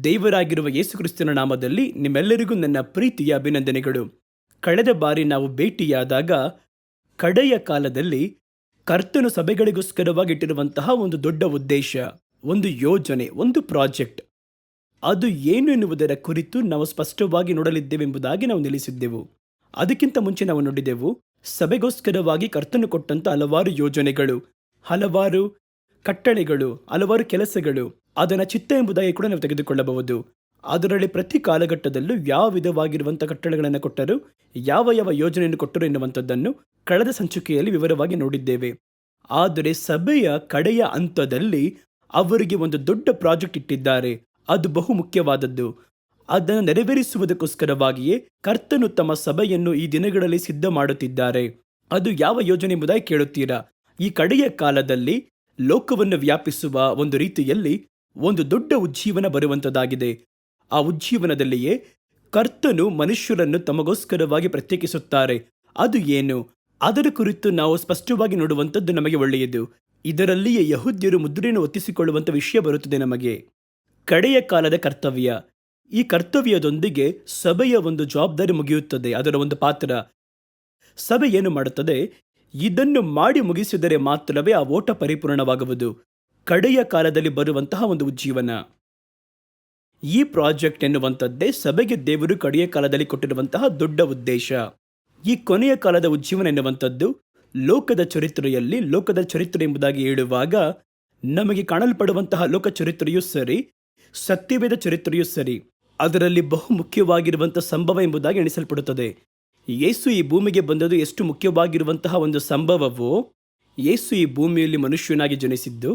ದೇವರಾಗಿರುವ ಯೇಸುಕ್ರಿಸ್ತನ ನಾಮದಲ್ಲಿ ನಿಮ್ಮೆಲ್ಲರಿಗೂ ನನ್ನ ಪ್ರೀತಿಯ ಅಭಿನಂದನೆಗಳು. ಕಳೆದ ಬಾರಿ ನಾವು ಭೇಟಿಯಾದಾಗ ಕಡೆಯ ಕಾಲದಲ್ಲಿ ಕರ್ತನು ಸಭೆಗಳಿಗೋಸ್ಕರವಾಗಿ ಇಟ್ಟಿರುವಂತಹ ಒಂದು ದೊಡ್ಡ ಉದ್ದೇಶ, ಒಂದು ಯೋಜನೆ, ಒಂದು ಪ್ರಾಜೆಕ್ಟ್, ಅದು ಏನು ಎನ್ನುವುದರ ಕುರಿತು ನಾವು ಸ್ಪಷ್ಟವಾಗಿ ನೋಡಲಿದ್ದೇವೆಂಬುದಾಗಿ ನಾವು ನಿಲ್ಲಿಸಿದ್ದೆವು. ಅದಕ್ಕಿಂತ ಮುಂಚೆ ನಾವು ನೋಡಿದೆವು, ಸಭೆಗೋಸ್ಕರವಾಗಿ ಕರ್ತನು ಕೊಟ್ಟಂತ ಹಲವಾರು ಯೋಜನೆಗಳು, ಹಲವಾರು ಕಟ್ಟಳೆಗಳು, ಹಲವಾರು ಕೆಲಸಗಳು, ಅದನ್ನ ಚಿತ್ತ ಎಂಬುದಾಗಿ ಕೂಡ ನಾವು ತೆಗೆದುಕೊಳ್ಳಬಹುದು. ಅದರಲ್ಲಿ ಪ್ರತಿ ಕಾಲಘಟ್ಟದಲ್ಲೂ ಯಾವ ವಿಧವಾಗಿರುವಂಥ ಕಟ್ಟಳೆಗಳನ್ನು ಕೊಟ್ಟರು, ಯಾವ ಯಾವ ಯೋಜನೆಯನ್ನು ಕೊಟ್ಟರು ಎನ್ನುವಂಥದ್ದನ್ನು ಕಳೆದ ಸಂಚಿಕೆಯಲ್ಲಿ ವಿವರವಾಗಿ ನೋಡಿದ್ದೇವೆ. ಆದರೆ ಸಭೆಯ ಕಡೆಯ ಹಂತದಲ್ಲಿ ಅವರಿಗೆ ಒಂದು ದೊಡ್ಡ ಪ್ರಾಜೆಕ್ಟ್ ಇಟ್ಟಿದ್ದಾರೆ. ಅದು ಬಹು ಮುಖ್ಯವಾದದ್ದು. ಅದನ್ನು ನೆರವೇರಿಸುವುದಕ್ಕೋಸ್ಕರವಾಗಿಯೇ ಕರ್ತನು ತಮ್ಮ ಸಭೆಯನ್ನು ಈ ದಿನಗಳಲ್ಲಿ ಸಿದ್ಧ ಮಾಡುತ್ತಿದ್ದಾರೆ. ಅದು ಯಾವ ಯೋಜನೆ ಎಂಬುದಾಗಿ ಕೇಳುತ್ತೀರಾ? ಈ ಕಡೆಯ ಕಾಲದಲ್ಲಿ ಲೋಕವನ್ನು ವ್ಯಾಪಿಸುವ ಒಂದು ರೀತಿಯಲ್ಲಿ ಒಂದು ದೊಡ್ಡ ಉಜ್ಜೀವನ ಬರುವಂಥದ್ದಾಗಿದೆ. ಆ ಉಜ್ಜೀವನದಲ್ಲಿಯೇ ಕರ್ತನು ಮನುಷ್ಯರನ್ನು ತಮಗೋಸ್ಕರವಾಗಿ ಪ್ರತ್ಯೇಕಿಸುತ್ತಾರೆ. ಅದು ಏನು? ಅದರ ಕುರಿತು ನಾವು ಸ್ಪಷ್ಟವಾಗಿ ನೋಡುವಂಥದ್ದು ನಮಗೆ ಒಳ್ಳೆಯದು. ಇದರಲ್ಲಿಯೇ ಯಹೂದ್ಯರು ಮುದ್ರೆಯನ್ನು ಒತ್ತಿಸಿಕೊಳ್ಳುವಂಥ ವಿಷಯ ಬರುತ್ತದೆ ನಮಗೆ. ಕಡೆಯ ಕಾಲದ ಕರ್ತವ್ಯ, ಈ ಕರ್ತವ್ಯದೊಂದಿಗೆ ಸಭೆಯ ಒಂದು ಜವಾಬ್ದಾರಿ ಮುಗಿಯುತ್ತದೆ, ಅದರ ಒಂದು ಪಾತ್ರ. ಸಭೆ ಏನು ಮಾಡುತ್ತದೆ? ಇದನ್ನು ಮಾಡಿ ಮುಗಿಸಿದರೆ ಮಾತ್ರವೇ ಆ ಓಟ ಪರಿಪೂರ್ಣವಾಗುವುದು. ಕಡೆಯ ಕಾಲದಲ್ಲಿ ಬರುವಂತಹ ಒಂದು ಉಜ್ಜೀವನ, ಈ ಪ್ರಾಜೆಕ್ಟ್ ಎನ್ನುವಂಥದ್ದೇ ಸಭೆಗೆ ದೇವರು ಕಡೆಯ ಕಾಲದಲ್ಲಿ ಕೊಟ್ಟಿರುವಂತಹ ದೊಡ್ಡ ಉದ್ದೇಶ. ಈ ಕೊನೆಯ ಕಾಲದ ಉಜ್ಜೀವನ ಎನ್ನುವಂಥದ್ದು ಲೋಕದ ಚರಿತ್ರೆಯಲ್ಲಿ, ಲೋಕದ ಚರಿತ್ರೆ ಎಂಬುದಾಗಿ ಹೇಳುವಾಗ ನಮಗೆ ಕಾಣಲ್ಪಡುವಂತಹ ಲೋಕ ಚರಿತ್ರೆಯೂ ಸರಿ, ಸತ್ಯವೇದ ಚರಿತ್ರೆಯೂ ಸರಿ, ಅದರಲ್ಲಿ ಬಹು ಮುಖ್ಯವಾಗಿರುವಂತಹ ಸಂಭವ ಎಂಬುದಾಗಿ ಎಣಿಸಲ್ಪಡುತ್ತದೆ. ಯೇಸು ಈ ಭೂಮಿಗೆ ಬಂದದ್ದು ಎಷ್ಟು ಮುಖ್ಯವಾಗಿರುವಂತಹ ಒಂದು ಸಂಭವವೋ, ಯೇಸು ಈ ಭೂಮಿಯಲ್ಲಿ ಮನುಷ್ಯನಾಗಿ ಜನಿಸಿದ್ದು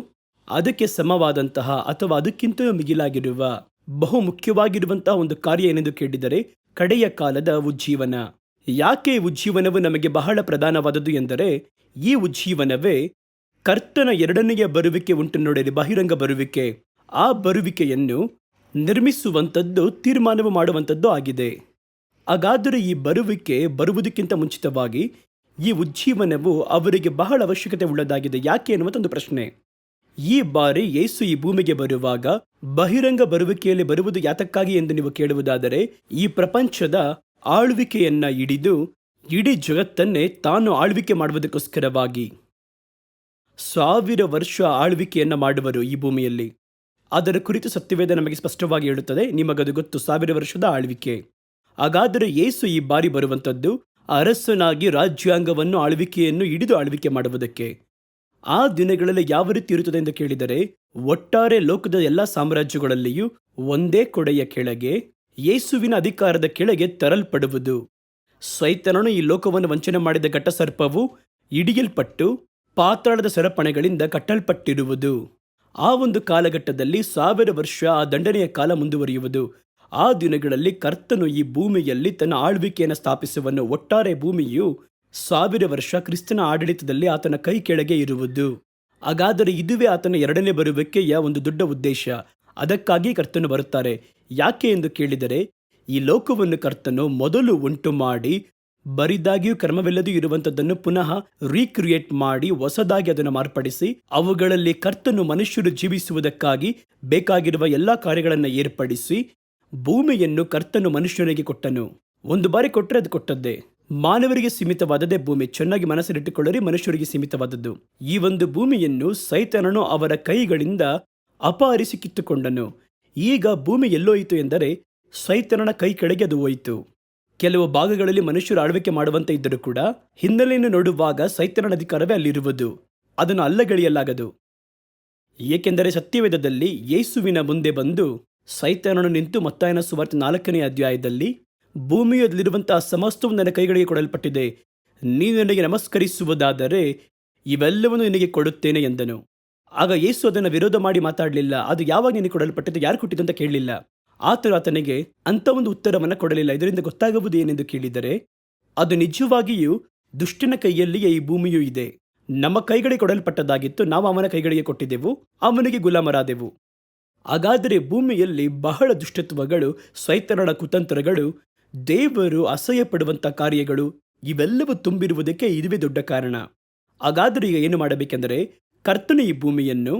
ಅದಕ್ಕೆ ಸಮವಾದಂತಹ ಅಥವಾ ಅದಕ್ಕಿಂತ ಮಿಗಿಲಾಗಿರುವ ಬಹು ಮುಖ್ಯವಾಗಿರುವಂತಹ ಒಂದು ಕಾರ್ಯ ಏನೆಂದು ಕೇಳಿದರೆ ಕಡೆಯ ಕಾಲದ ಉಜ್ಜೀವನ. ಯಾಕೆ ಉಜ್ಜೀವನವು ನಮಗೆ ಬಹಳ ಪ್ರಧಾನವಾದದ್ದು ಎಂದರೆ, ಈ ಉಜ್ಜೀವನವೇ ಕರ್ತನ ಎರಡನೆಯ ಬರುವಿಕೆ ಉಂಟು ನೋಡಿರಿ, ಬಹಿರಂಗ ಬರುವಿಕೆ. ಆ ಬರುವಿಕೆಯನ್ನು ನಿರ್ಮಿಸುವಂಥದ್ದು, ತೀರ್ಮಾನವು ಮಾಡುವಂಥದ್ದು ಆಗಿದೆ. ಹಾಗಾದರೆ ಈ ಬರುವಿಕೆ ಬರುವುದಕ್ಕಿಂತ ಮುಂಚಿತವಾಗಿ ಈ ಉಜ್ಜೀವನವು ಅವರಿಗೆ ಬಹಳ ಅವಶ್ಯಕತೆ ಉಳ್ಳದಾಗಿದೆ. ಯಾಕೆ ಎನ್ನುವಂಥ ಒಂದು ಪ್ರಶ್ನೆ. ಈ ಬಾರಿ ಯೇಸು ಈ ಭೂಮಿಗೆ ಬರುವಾಗ ಬಹಿರಂಗ ಬರುವಿಕೆಯಲ್ಲಿ ಬರುವುದು ಯಾತಕ್ಕಾಗಿ ಎಂದು ನೀವು ಕೇಳುವುದಾದರೆ, ಈ ಪ್ರಪಂಚದ ಆಳ್ವಿಕೆಯನ್ನ ಹಿಡಿದು ಇಡೀ ಜಗತ್ತನ್ನೇ ತಾನು ಆಳ್ವಿಕೆ ಮಾಡುವುದಕ್ಕೋಸ್ಕರವಾಗಿ 1000 ವರ್ಷ ಆಳ್ವಿಕೆಯನ್ನ ಮಾಡುವರು ಈ ಭೂಮಿಯಲ್ಲಿ. ಅದರ ಕುರಿತು ಸತ್ಯವೇದ ನಮಗೆ ಸ್ಪಷ್ಟವಾಗಿ ಹೇಳುತ್ತದೆ, ನಿಮಗದು ಗೊತ್ತು, 1000 ವರ್ಷದ ಆಳ್ವಿಕೆ. ಹಾಗಾದರೆ ಯೇಸು ಈ ಬಾರಿ ಬರುವಂಥದ್ದು ಅರಸನಾಗಿ ರಾಜ್ಯಾಂಗವನ್ನು, ಆಳ್ವಿಕೆಯನ್ನು ಹಿಡಿದು ಆಳ್ವಿಕೆ ಮಾಡುವುದಕ್ಕೆ. ಆ ದಿನಗಳಲ್ಲಿ ಯಾವ ರೀತಿ ಇರುತ್ತದೆ ಎಂದು ಕೇಳಿದರೆ, ಒಟ್ಟಾರೆ ಲೋಕದ ಎಲ್ಲ ಸಾಮ್ರಾಜ್ಯಗಳಲ್ಲಿಯೂ ಒಂದೇ ಕೊಡೆಯ ಕೆಳಗೆ, ಯೇಸುವಿನ ಅಧಿಕಾರದ ಕೆಳಗೆ ತರಲ್ಪಡುವುದು. ಸೈತಾನನು ಈ ಲೋಕವನ್ನು ವಂಚನೆ ಮಾಡಿದ ಘಟಸರ್ಪವು ಹಿಡಿಯಲ್ಪಟ್ಟು ಪಾತಾಳದ ಸರಪಣೆಗಳಿಂದ ಕಟ್ಟಲ್ಪಟ್ಟಿರುವುದು. ಆ ಒಂದು ಕಾಲಘಟ್ಟದಲ್ಲಿ 1000 ವರ್ಷ ಆ ದಂಡನೆಯ ಕಾಲ ಮುಂದುವರಿಯುವುದು. ಆ ದಿನಗಳಲ್ಲಿ ಕರ್ತನು ಈ ಭೂಮಿಯಲ್ಲಿ ತನ್ನ ಆಳ್ವಿಕೆಯನ್ನು ಸ್ಥಾಪಿಸುವನು. ಒಟ್ಟಾರೆ ಭೂಮಿಯು 1000 ವರ್ಷ ಕ್ರಿಸ್ತನ ಆಡಳಿತದಲ್ಲಿ ಆತನ ಕೈ ಕೆಳಗೆ ಇರುವುದು. ಹಾಗಾದರೆ ಇದುವೇ ಆತನ ಎರಡನೇ ಬರುವಿಕೆಯ ಒಂದು ದೊಡ್ಡ ಉದ್ದೇಶ. ಅದಕ್ಕಾಗಿ ಕರ್ತನು ಬರುತ್ತಾರೆ. ಯಾಕೆ ಎಂದು ಕೇಳಿದರೆ, ಈ ಲೋಕವನ್ನು ಕರ್ತನು ಮೊದಲು ಉಂಟು ಮಾಡಿ ಬರಿದಾಗಿಯೂ ಕ್ರಮವಿಲ್ಲದೂ ಇರುವಂಥದ್ದನ್ನು ಪುನಃ ರೀಕ್ರಿಯೇಟ್ ಮಾಡಿ ಹೊಸದಾಗಿ ಅದನ್ನು ಮಾರ್ಪಡಿಸಿ ಅವುಗಳಲ್ಲಿ ಕರ್ತನು ಮನುಷ್ಯರು ಜೀವಿಸುವುದಕ್ಕಾಗಿ ಬೇಕಾಗಿರುವ ಎಲ್ಲ ಕಾರ್ಯಗಳನ್ನು ಏರ್ಪಡಿಸಿ ಭೂಮಿಯನ್ನು ಕರ್ತನು ಮನುಷ್ಯನಿಗೆ ಕೊಟ್ಟನು. ಒಂದು ಬಾರಿ ಕೊಟ್ಟರೆ ಅದು ಕೊಟ್ಟದ್ದೇ. ಮಾನವರಿಗೆ ಸೀಮಿತವಾದದೇ ಭೂಮಿ. ಚೆನ್ನಾಗಿ ಮನಸ್ಸಲ್ಲಿಟ್ಟುಕೊಳ್ಳರಿ, ಮನುಷ್ಯರಿಗೆ ಸೀಮಿತವಾದದ್ದು. ಈ ಒಂದು ಭೂಮಿಯನ್ನು ಸೈತಾನನು ಅವರ ಕೈಗಳಿಂದ ಅಪಹರಿಸಿ ಕಿತ್ತುಕೊಂಡನು. ಈಗ ಭೂಮಿ ಎಲ್ಲೋಯಿತು ಎಂದರೆ ಸೈತಾನನ ಕೈ ಕೆಳಗೆ ಅದು ಹೋಯಿತು. ಕೆಲವು ಭಾಗಗಳಲ್ಲಿ ಮನುಷ್ಯರು ಆಳ್ವಿಕೆ ಮಾಡುವಂತೆ ಇದ್ದರೂ ಕೂಡ ಹಿನ್ನೆಲೆಯನ್ನು ನೋಡುವಾಗ ಸೈತಾನನ ಅಧಿಕಾರವೇ ಅಲ್ಲಿರುವುದು. ಅದನ್ನು ಅಲ್ಲಗಳೆಯಲಾಗದು. ಏಕೆಂದರೆ ಸತ್ಯವೇದದಲ್ಲಿ ಯೇಸುವಿನ ಮುಂದೆ ಬಂದು ಸೈತಾನನು ನಿಂತು ಮತ್ತಾಯನ ಸುವಾರ್ತೆ 4ನೇ ಅಧ್ಯಾಯದಲ್ಲಿ, ಭೂಮಿಯಲ್ಲಿರುವಂತಹ ಸಮಸ್ತವು ನನ್ನ ಕೈಗಳಿಗೆ ಕೊಡಲ್ಪಟ್ಟಿದೆ, ನೀನು ನನಗೆ ನಮಸ್ಕರಿಸುವುದಾದರೆ ಇವೆಲ್ಲವನ್ನು ನಿನಗೆ ಕೊಡುತ್ತೇನೆ ಎಂದನು. ಆಗ ಯೇಸು ಅದನ್ನು ವಿರೋಧ ಮಾಡಿ ಮಾತಾಡಲಿಲ್ಲ. ಅದು ಯಾವಾಗ ನಿನಗೆ ಕೊಡಲ್ಪಟ್ಟಿದೆ, ಯಾರು ಕೊಟ್ಟಿದ್ದು ಅಂತ ಕೇಳಲಿಲ್ಲ. ಆತನಿಗೆ ಅಂಥ ಒಂದು ಉತ್ತರವನ್ನು ಕೊಡಲಿಲ್ಲ. ಇದರಿಂದ ಗೊತ್ತಾಗುವುದು ಏನೆಂದು ಕೇಳಿದರೆ, ಅದು ನಿಜವಾಗಿಯೂ ದುಷ್ಟನ ಕೈಯಲ್ಲಿಯೇ ಈ ಭೂಮಿಯೂ ಇದೆ. ನಮ್ಮ ಕೈಗಳಿಗೆ ಕೊಡಲ್ಪಟ್ಟದಾಗಿತ್ತು, ನಾವು ಅವನ ಕೈಗಳಿಗೆ ಕೊಟ್ಟಿದ್ದೆವು, ಅವನಿಗೆ ಗುಲಾಮರಾದೆವು. ಹಾಗಾದರೆ ಭೂಮಿಯಲ್ಲಿ ಬಹಳ ದುಷ್ಟತ್ವಗಳು, ಸೈತಾನನ ಕುತಂತ್ರಗಳು, ದೇವರು ಅಸಹ್ಯ ಪಡುವಂಥ ಕಾರ್ಯಗಳು ಇವೆಲ್ಲವೂ ತುಂಬಿರುವುದಕ್ಕೆ ಇದುವೇ ದೊಡ್ಡ ಕಾರಣ. ಹಾಗಾದರೆ ಈಗ ಏನು ಮಾಡಬೇಕೆಂದರೆ, ಕರ್ತನು ಈ ಭೂಮಿಯನ್ನು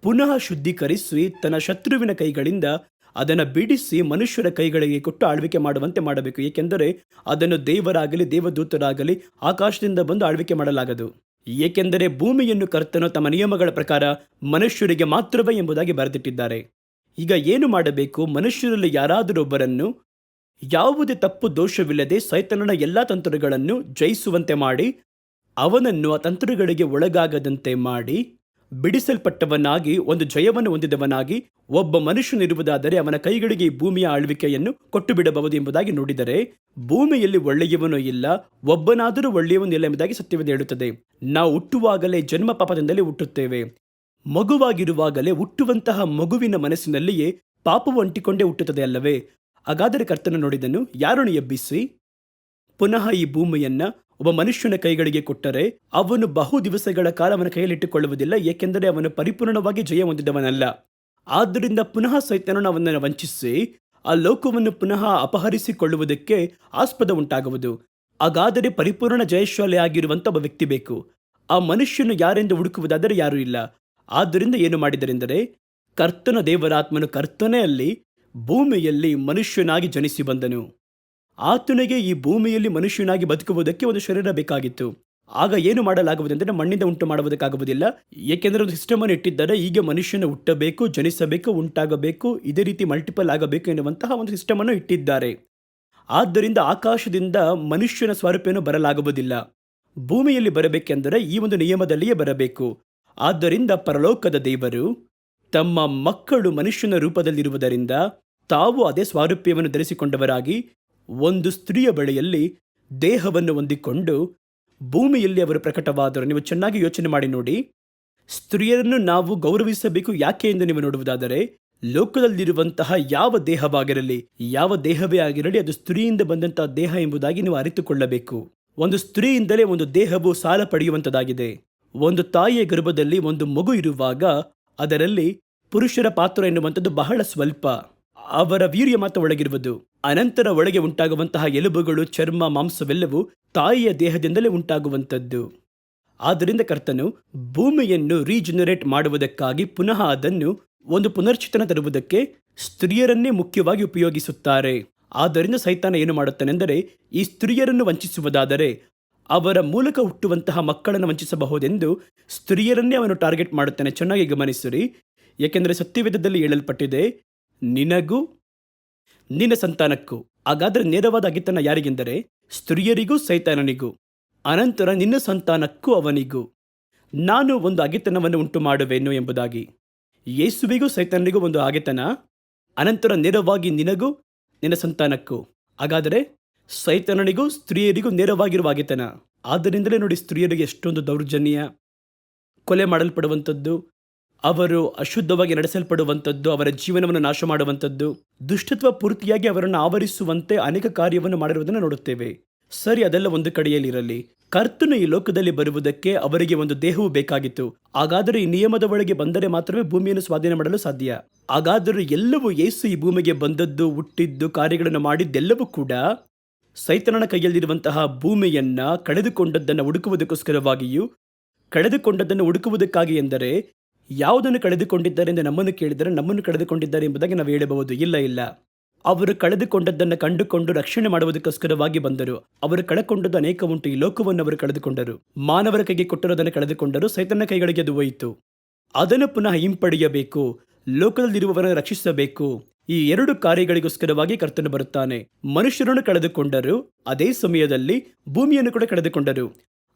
ಪುನಃ ಶುದ್ಧೀಕರಿಸಿ ತನ್ನ ಶತ್ರುವಿನ ಕೈಗಳಿಂದ ಅದನ್ನು ಬಿಡಿಸಿ ಮನುಷ್ಯರ ಕೈಗಳಿಗೆ ಕೊಟ್ಟು ಆಳ್ವಿಕೆ ಮಾಡುವಂತೆ ಮಾಡಬೇಕು. ಏಕೆಂದರೆ ಅದನ್ನು ದೇವರಾಗಲಿ ದೇವದೂತರಾಗಲಿ ಆಕಾಶದಿಂದ ಬಂದು ಆಳ್ವಿಕೆ ಮಾಡಲಾಗದು. ಏಕೆಂದರೆ ಭೂಮಿಯನ್ನು ಕರ್ತನು ತಮ್ಮ ನಿಯಮಗಳ ಪ್ರಕಾರ ಮನುಷ್ಯರಿಗೆ ಮಾತ್ರವೇ ಎಂಬುದಾಗಿ ಬರೆದಿಟ್ಟಿದ್ದಾರೆ. ಈಗ ಏನು ಮಾಡಬೇಕು? ಮನುಷ್ಯರಲ್ಲಿ ಯಾರಾದರೊಬ್ಬರನ್ನು ಯಾವುದೇ ತಪ್ಪು ದೋಷವಿಲ್ಲದೆ ಸೈತಾನನ ಎಲ್ಲ ತಂತ್ರಗಳನ್ನು ಜಯಿಸುವಂತೆ ಮಾಡಿ, ಅವನನ್ನು ಆ ತಂತ್ರಗಳಿಗೆ ಒಳಗಾಗದಂತೆ ಮಾಡಿ, ಬಿಡಿಸಲ್ಪಟ್ಟವನಾಗಿ ಒಂದು ಜಯವನ್ನು ಹೊಂದಿದವನಾಗಿ ಒಬ್ಬ ಮನುಷ್ಯನಿರುವುದಾದರೆ ಅವನ ಕೈಗಳಿಗೆ ಈ ಭೂಮಿಯ ಆಳ್ವಿಕೆಯನ್ನು ಕೊಟ್ಟು ಬಿಡಬಹುದು ಎಂಬುದಾಗಿ ನೋಡಿದರೆ, ಭೂಮಿಯಲ್ಲಿ ಒಳ್ಳೆಯವನೂ ಇಲ್ಲ, ಒಬ್ಬನಾದರೂ ಒಳ್ಳೆಯವನಿಲ್ಲ ಎಂಬುದಾಗಿ ಸತ್ಯವೇದ ಹೇಳುತ್ತದೆ. ನಾವು ಹುಟ್ಟುವಾಗಲೇ ಜನ್ಮ ಪಾಪದಿಂದಲೇ ಹುಟ್ಟುತ್ತೇವೆ. ಮಗುವಾಗಿರುವಾಗಲೇ ಹುಟ್ಟುವಂತಹ ಮಗುವಿನ ಮನಸ್ಸಿನಲ್ಲಿಯೇ ಪಾಪವು ಅಂಟಿಕೊಂಡೇ ಹುಟ್ಟುತ್ತದೆ ಅಲ್ಲವೇ? ಹಾಗಾದರೆ ಕರ್ತನು ನೋಡಿದನು, ಯಾರನ್ನು ಎಬ್ಬಿಸಿ ಪುನಃ ಈ ಭೂಮಿಯನ್ನ ಒಬ್ಬ ಮನುಷ್ಯನ ಕೈಗಳಿಗೆ ಕೊಟ್ಟರೆ ಅವನು ಬಹು ದಿವಸಗಳ ಕಾಲ ಅವನ ಕೈಯಲ್ಲಿಟ್ಟುಕೊಳ್ಳುವುದಿಲ್ಲ, ಏಕೆಂದರೆ ಅವನು ಪರಿಪೂರ್ಣವಾಗಿ ಜಯ ಹೊಂದಿದವನಲ್ಲ. ಆದ್ದರಿಂದ ಪುನಃ ಸೈತಾನನು ಅವನನ್ನು ವಂಚಿಸಿ ಆ ಲೋಕವನ್ನು ಪುನಃ ಅಪಹರಿಸಿಕೊಳ್ಳುವುದಕ್ಕೆ ಆಸ್ಪದ ಉಂಟಾಗುವುದು. ಹಾಗಾದರೆ ಪರಿಪೂರ್ಣ ಜಯಶಾಲಿ ಆಗಿರುವಂಥ ಒಬ್ಬ ವ್ಯಕ್ತಿ ಬೇಕು. ಆ ಮನುಷ್ಯನು ಯಾರೆಂದು ಹುಡುಕುವುದಾದರೆ ಯಾರೂ ಇಲ್ಲ. ಆದ್ದರಿಂದ ಏನು ಮಾಡಿದರೆಂದರೆ, ಕರ್ತನ ದೇವರಾತ್ಮನು ಕರ್ತನೇ ಅಲ್ಲಿ ಭೂಮಿಯಲ್ಲಿ ಮನುಷ್ಯನಾಗಿ ಜನಿಸಿ ಬಂದನು. ಆತನಿಗೆ ಈ ಭೂಮಿಯಲ್ಲಿ ಮನುಷ್ಯನಾಗಿ ಬದುಕುವುದಕ್ಕೆ ಒಂದು ಶರೀರ ಬೇಕಾಗಿತ್ತು. ಆಗ ಏನು ಮಾಡಲಾಗುವುದೆಂದರೆ ಮಣ್ಣಿಂದ ಉಂಟು ಮಾಡುವುದಕ್ಕಾಗುವುದಿಲ್ಲ. ಏಕೆಂದರೆ ಒಂದು ಸಿಸ್ಟಮನ್ನು ಇಟ್ಟಿದ್ದಾರೆ. ಹೀಗೆ ಮನುಷ್ಯನ ಹುಟ್ಟಬೇಕು, ಜನಿಸಬೇಕು, ಉಂಟಾಗಬೇಕು, ಇದೇ ರೀತಿ ಮಲ್ಟಿಪಲ್ ಆಗಬೇಕು ಎನ್ನುವಂತಹ ಒಂದು ಸಿಸ್ಟಮನ್ನು ಇಟ್ಟಿದ್ದಾರೆ. ಆದ್ದರಿಂದ ಆಕಾಶದಿಂದ ಮನುಷ್ಯನ ಸ್ವರೂಪವನ್ನು ಬರಲಾಗುವುದಿಲ್ಲ. ಭೂಮಿಯಲ್ಲಿ ಬರಬೇಕೆಂದರೆ ಈ ಒಂದು ನಿಯಮದಲ್ಲಿಯೇ ಬರಬೇಕು. ಆದ್ದರಿಂದ ಪರಲೋಕದ ದೇವರು ತಮ್ಮ ಮಕ್ಕಳು ಮನುಷ್ಯನ ರೂಪದಲ್ಲಿರುವುದರಿಂದ ತಾವು ಅದೇ ಸ್ವಾರೂಪ್ಯವನ್ನು ಧರಿಸಿಕೊಂಡವರಾಗಿ ಒಂದು ಸ್ತ್ರೀಯ ಬಳಿಯಲ್ಲಿ ದೇಹವನ್ನು ಹೊಂದಿಕೊಂಡು ಭೂಮಿಯಲ್ಲಿ ಅವರು ಪ್ರಕಟವಾದರು. ನೀವು ಚೆನ್ನಾಗಿ ಯೋಚನೆ ಮಾಡಿ ನೋಡಿ. ಸ್ತ್ರೀಯರನ್ನು ನಾವು ಗೌರವಿಸಬೇಕು. ಯಾಕೆ ಎಂದು ನೀವು ನೋಡುವುದಾದರೆ, ಲೋಕದಲ್ಲಿರುವಂತಹ ಯಾವ ದೇಹವಾಗಿರಲಿ, ಯಾವ ದೇಹವೇ ಆಗಿರಲಿ, ಅದು ಸ್ತ್ರೀಯಿಂದ ಬಂದಂತಹ ದೇಹ ಎಂಬುದಾಗಿ ನೀವು ಅರಿತುಕೊಳ್ಳಬೇಕು. ಒಂದು ಸ್ತ್ರೀಯಿಂದಲೇ ಒಂದು ದೇಹವು ಸಾಲ ಪಡೆಯುವಂಥದ್ದಾಗಿದೆ. ಒಂದು ತಾಯಿಯ ಗರ್ಭದಲ್ಲಿ ಒಂದು ಮಗು ಇರುವಾಗ ಅದರಲ್ಲಿ ಪುರುಷರ ಪಾತ್ರ ಎನ್ನುವಂಥದ್ದು ಬಹಳ ಸ್ವಲ್ಪ. ಅವರ ವೀರ್ಯ ಮಾತ್ರ ಒಳಗಿರುವುದು. ಅನಂತರ ಒಳಗೆ ಉಂಟಾಗುವಂತಹ ಎಲುಬುಗಳು, ಚರ್ಮ, ಮಾಂಸವೆಲ್ಲವೂ ತಾಯಿಯ ದೇಹದಿಂದಲೇ ಉಂಟಾಗುವಂಥದ್ದು. ಆದ್ದರಿಂದ ಕರ್ತನು ಭೂಮಿಯನ್ನು ರೀಜನರೇಟ್ ಮಾಡುವುದಕ್ಕಾಗಿ ಪುನಃ ಅದನ್ನು ಒಂದು ಪುನರ್ಚಿತನ ತರುವುದಕ್ಕೆ ಸ್ತ್ರೀಯರನ್ನೇ ಮುಖ್ಯವಾಗಿ ಉಪಯೋಗಿಸುತ್ತಾರೆ. ಆದ್ದರಿಂದ ಸೈತಾನ ಏನು ಮಾಡುತ್ತಾನೆಂದರೆ, ಈ ಸ್ತ್ರೀಯರನ್ನು ವಂಚಿಸುವುದಾದರೆ ಅವರ ಮೂಲಕ ಹುಟ್ಟುವಂತಹ ಮಕ್ಕಳನ್ನು ವಂಚಿಸಬಹುದೆಂದು ಸ್ತ್ರೀಯರನ್ನೇ ಅವನು ಟಾರ್ಗೆಟ್ ಮಾಡುತ್ತಾನೆ. ಚೆನ್ನಾಗಿ ಗಮನಿಸಿರಿ. ಏಕೆಂದರೆ ಸತ್ಯವೇದದಲ್ಲಿ ಹೇಳಲ್ಪಟ್ಟಿದೆ, ನಿನಗೂ ನಿನ್ನ ಸಂತಾನಕ್ಕೂ. ಹಾಗಾದರೆ ನೇರವಾದ ಅಗೆತನ ಯಾರಿಗೆಂದರೆ ಸ್ತ್ರೀಯರಿಗೂ ಸೈತಾನನಿಗೂ, ಅನಂತರ ನಿನ್ನ ಸಂತಾನಕ್ಕೂ ಅವನಿಗೂ ನಾನು ಒಂದು ಅಗೆತನವನ್ನು ಉಂಟು ಮಾಡುವೆನು ಎಂಬುದಾಗಿ. ಯೇಸುವಿಗೂ ಸೈತಾನನಿಗೂ ಒಂದು ಅಗೆತನ, ಅನಂತರ ನೇರವಾಗಿ ನಿನಗೂ ನಿನ್ನ ಸಂತಾನಕ್ಕೂ. ಹಾಗಾದರೆ ಸೈತಾನನಿಗೂ ಸ್ತ್ರೀಯರಿಗೂ ನೇರವಾಗಿರುವ ಅಗೆತನ. ಆದ್ದರಿಂದಲೇ ನೋಡಿ, ಸ್ತ್ರೀಯರಿಗೆ ಎಷ್ಟೊಂದು ದೌರ್ಜನ್ಯ, ಕೊಲೆ ಮಾಡಲ್ಪಡುವಂಥದ್ದು, ಅವರು ಅಶುದ್ಧವಾಗಿ ನಡೆಸಲ್ಪಡುವಂಥದ್ದು, ಅವರ ಜೀವನವನ್ನು ನಾಶ ಮಾಡುವಂಥದ್ದು, ದುಷ್ಟತ್ವ ಪೂರ್ತಿಯಾಗಿ ಅವರನ್ನು ಆವರಿಸುವಂತೆ ಅನೇಕ ಕಾರ್ಯವನ್ನು ಮಾಡಿರುವುದನ್ನು ನೋಡುತ್ತೇವೆ. ಸರಿ, ಅದೆಲ್ಲ ಒಂದು ಕಡೆಯಲ್ಲಿರಲಿ. ಕರ್ತನು ಈ ಲೋಕದಲ್ಲಿ ಬರುವುದಕ್ಕೆ ಅವರಿಗೆ ಒಂದು ದೇಹವು ಬೇಕಾಗಿತ್ತು. ಹಾಗಾದರೆ ಈ ನಿಯಮದ ಒಳಗೆ ಬಂದರೆ ಮಾತ್ರವೇ ಭೂಮಿಯನ್ನು ಸ್ವಾಧೀನ ಮಾಡಲು ಸಾಧ್ಯ. ಹಾಗಾದರೆ ಎಲ್ಲವೂ ಯೇಸು ಈ ಭೂಮಿಗೆ ಬಂದದ್ದು, ಹುಟ್ಟಿದ್ದು, ಕಾರ್ಯಗಳನ್ನು ಮಾಡಿದ್ದೆಲ್ಲವೂ ಕೂಡ ಸೈತಾನನ ಕೈಯಲ್ಲಿರುವಂತಹ ಭೂಮಿಯನ್ನ ಕಳೆದುಕೊಂಡದ್ದನ್ನು ಹುಡುಕುವುದಕ್ಕೋಸ್ಕರವಾಗಿಯೂ, ಕಳೆದುಕೊಂಡದ್ದನ್ನು ಹುಡುಕುವುದಕ್ಕಾಗಿ ಎಂದರೆ ಯಾವುದನ್ನು ಕಳೆದುಕೊಂಡಿದ್ದಾರೆ ಎಂದು ನಮ್ಮನ್ನು ಕೇಳಿದರೆ ನಮ್ಮನ್ನು ಕಳೆದುಕೊಂಡಿದ್ದಾರೆ ಎಂಬುದಾಗಿ ನಾವು ಹೇಳಬಹುದು. ಇಲ್ಲ, ಅವರು ಕಳೆದುಕೊಂಡದ್ದನ್ನು ಕಂಡುಕೊಂಡು ರಕ್ಷಣೆ ಮಾಡುವುದಕ್ಕೋಸ್ಕರವಾಗಿ ಬಂದರು. ಅವರು ಕಳೆದುಕೊಂಡದ್ದು ಅನೇಕ ಉಂಟು. ಈ ಲೋಕವನ್ನು ಅವರು ಕಳೆದುಕೊಂಡರು. ಮಾನವರ ಕೈಗೆ ಕೊಟ್ಟಿರೋದನ್ನು ಕಳೆದುಕೊಂಡರು. ಸೈತಾನನ ಕೈಗಳಿಗೆ ಅದು ಹೋಯಿತು. ಅದನ್ನು ಪುನಃ ಹಿಂಪಡೆಯಬೇಕು. ಲೋಕದಲ್ಲಿರುವವರನ್ನು ರಕ್ಷಿಸಬೇಕು. ಈ ಎರಡು ಕಾರ್ಯಗಳಿಗೋಸ್ಕರವಾಗಿ ಕರ್ತನು ಬರುತ್ತಾನೆ. ಮನುಷ್ಯರನ್ನು ಕಳೆದುಕೊಂಡರು, ಅದೇ ಸಮಯದಲ್ಲಿ ಭೂಮಿಯನ್ನು ಕೂಡ ಕಳೆದುಕೊಂಡರು.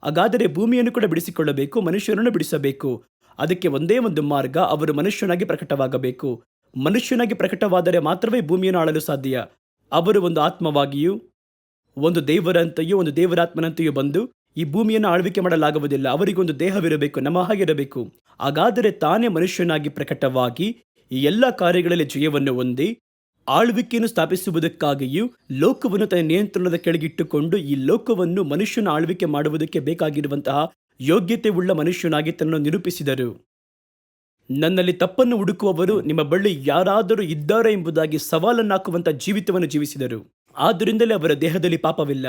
ಹಾಗಾದರೆ ಭೂಮಿಯನ್ನು ಕೂಡ ಬಿಡಿಸಿಕೊಳ್ಳಬೇಕು, ಮನುಷ್ಯರನ್ನು ಬಿಡಿಸಬೇಕು. ಅದಕ್ಕೆ ಒಂದೇ ಒಂದು ಮಾರ್ಗ, ಅವರು ಮನುಷ್ಯನಾಗಿ ಪ್ರಕಟವಾಗಬೇಕು. ಮನುಷ್ಯನಾಗಿ ಪ್ರಕಟವಾದರೆ ಮಾತ್ರವೇ ಭೂಮಿಯನ್ನು ಆಳಲು ಸಾಧ್ಯ. ಅವರು ಒಂದು ಆತ್ಮವಾಗಿಯೂ, ಒಂದು ದೇವರಂತೆಯೂ, ಒಂದು ದೇವರಾತ್ಮನಂತೆಯೂ ಬಂದು ಈ ಭೂಮಿಯನ್ನು ಆಳ್ವಿಕೆ ಮಾಡಲಾಗುವುದಿಲ್ಲ. ಅವರಿಗೊಂದು ದೇಹವಿರಬೇಕು, ನಮ್ಮ ಹಾಗಿರಬೇಕು. ಹಾಗಾದರೆ ತಾನೇ ಮನುಷ್ಯನಾಗಿ ಪ್ರಕಟವಾಗಿ ಈ ಎಲ್ಲ ಕಾರ್ಯಗಳಲ್ಲಿ ಜಯವನ್ನು ಹೊಂದಿ ಆಳ್ವಿಕೆಯನ್ನು ಸ್ಥಾಪಿಸುವುದಕ್ಕಾಗಿಯೂ ಲೋಕವನ್ನು ತನ್ನ ನಿಯಂತ್ರಣದ ಕೆಳಗಿಟ್ಟುಕೊಂಡು ಈ ಲೋಕವನ್ನು ಮನುಷ್ಯನ ಆಳ್ವಿಕೆ ಮಾಡುವುದಕ್ಕೆ ಬೇಕಾಗಿರುವಂತಹ ಯೋಗ್ಯತೆ ಉಳ್ಳ ಮನುಷ್ಯನಾಗಿ ತನ್ನನ್ನು ನಿರೂಪಿಸಿದರು. ನನ್ನಲ್ಲಿ ತಪ್ಪನ್ನು ಹುಡುಕುವವರು ನಿಮ್ಮ ಬಳಿ ಯಾರಾದರೂ ಇದ್ದಾರೆ ಎಂಬುದಾಗಿ ಸವಾಲನ್ನಾಕುವಂಥ ಜೀವಿತವನ್ನು ಜೀವಿಸಿದರು. ಆದ್ದರಿಂದಲೇ ಅವರ ದೇಹದಲ್ಲಿ ಪಾಪವಿಲ್ಲ.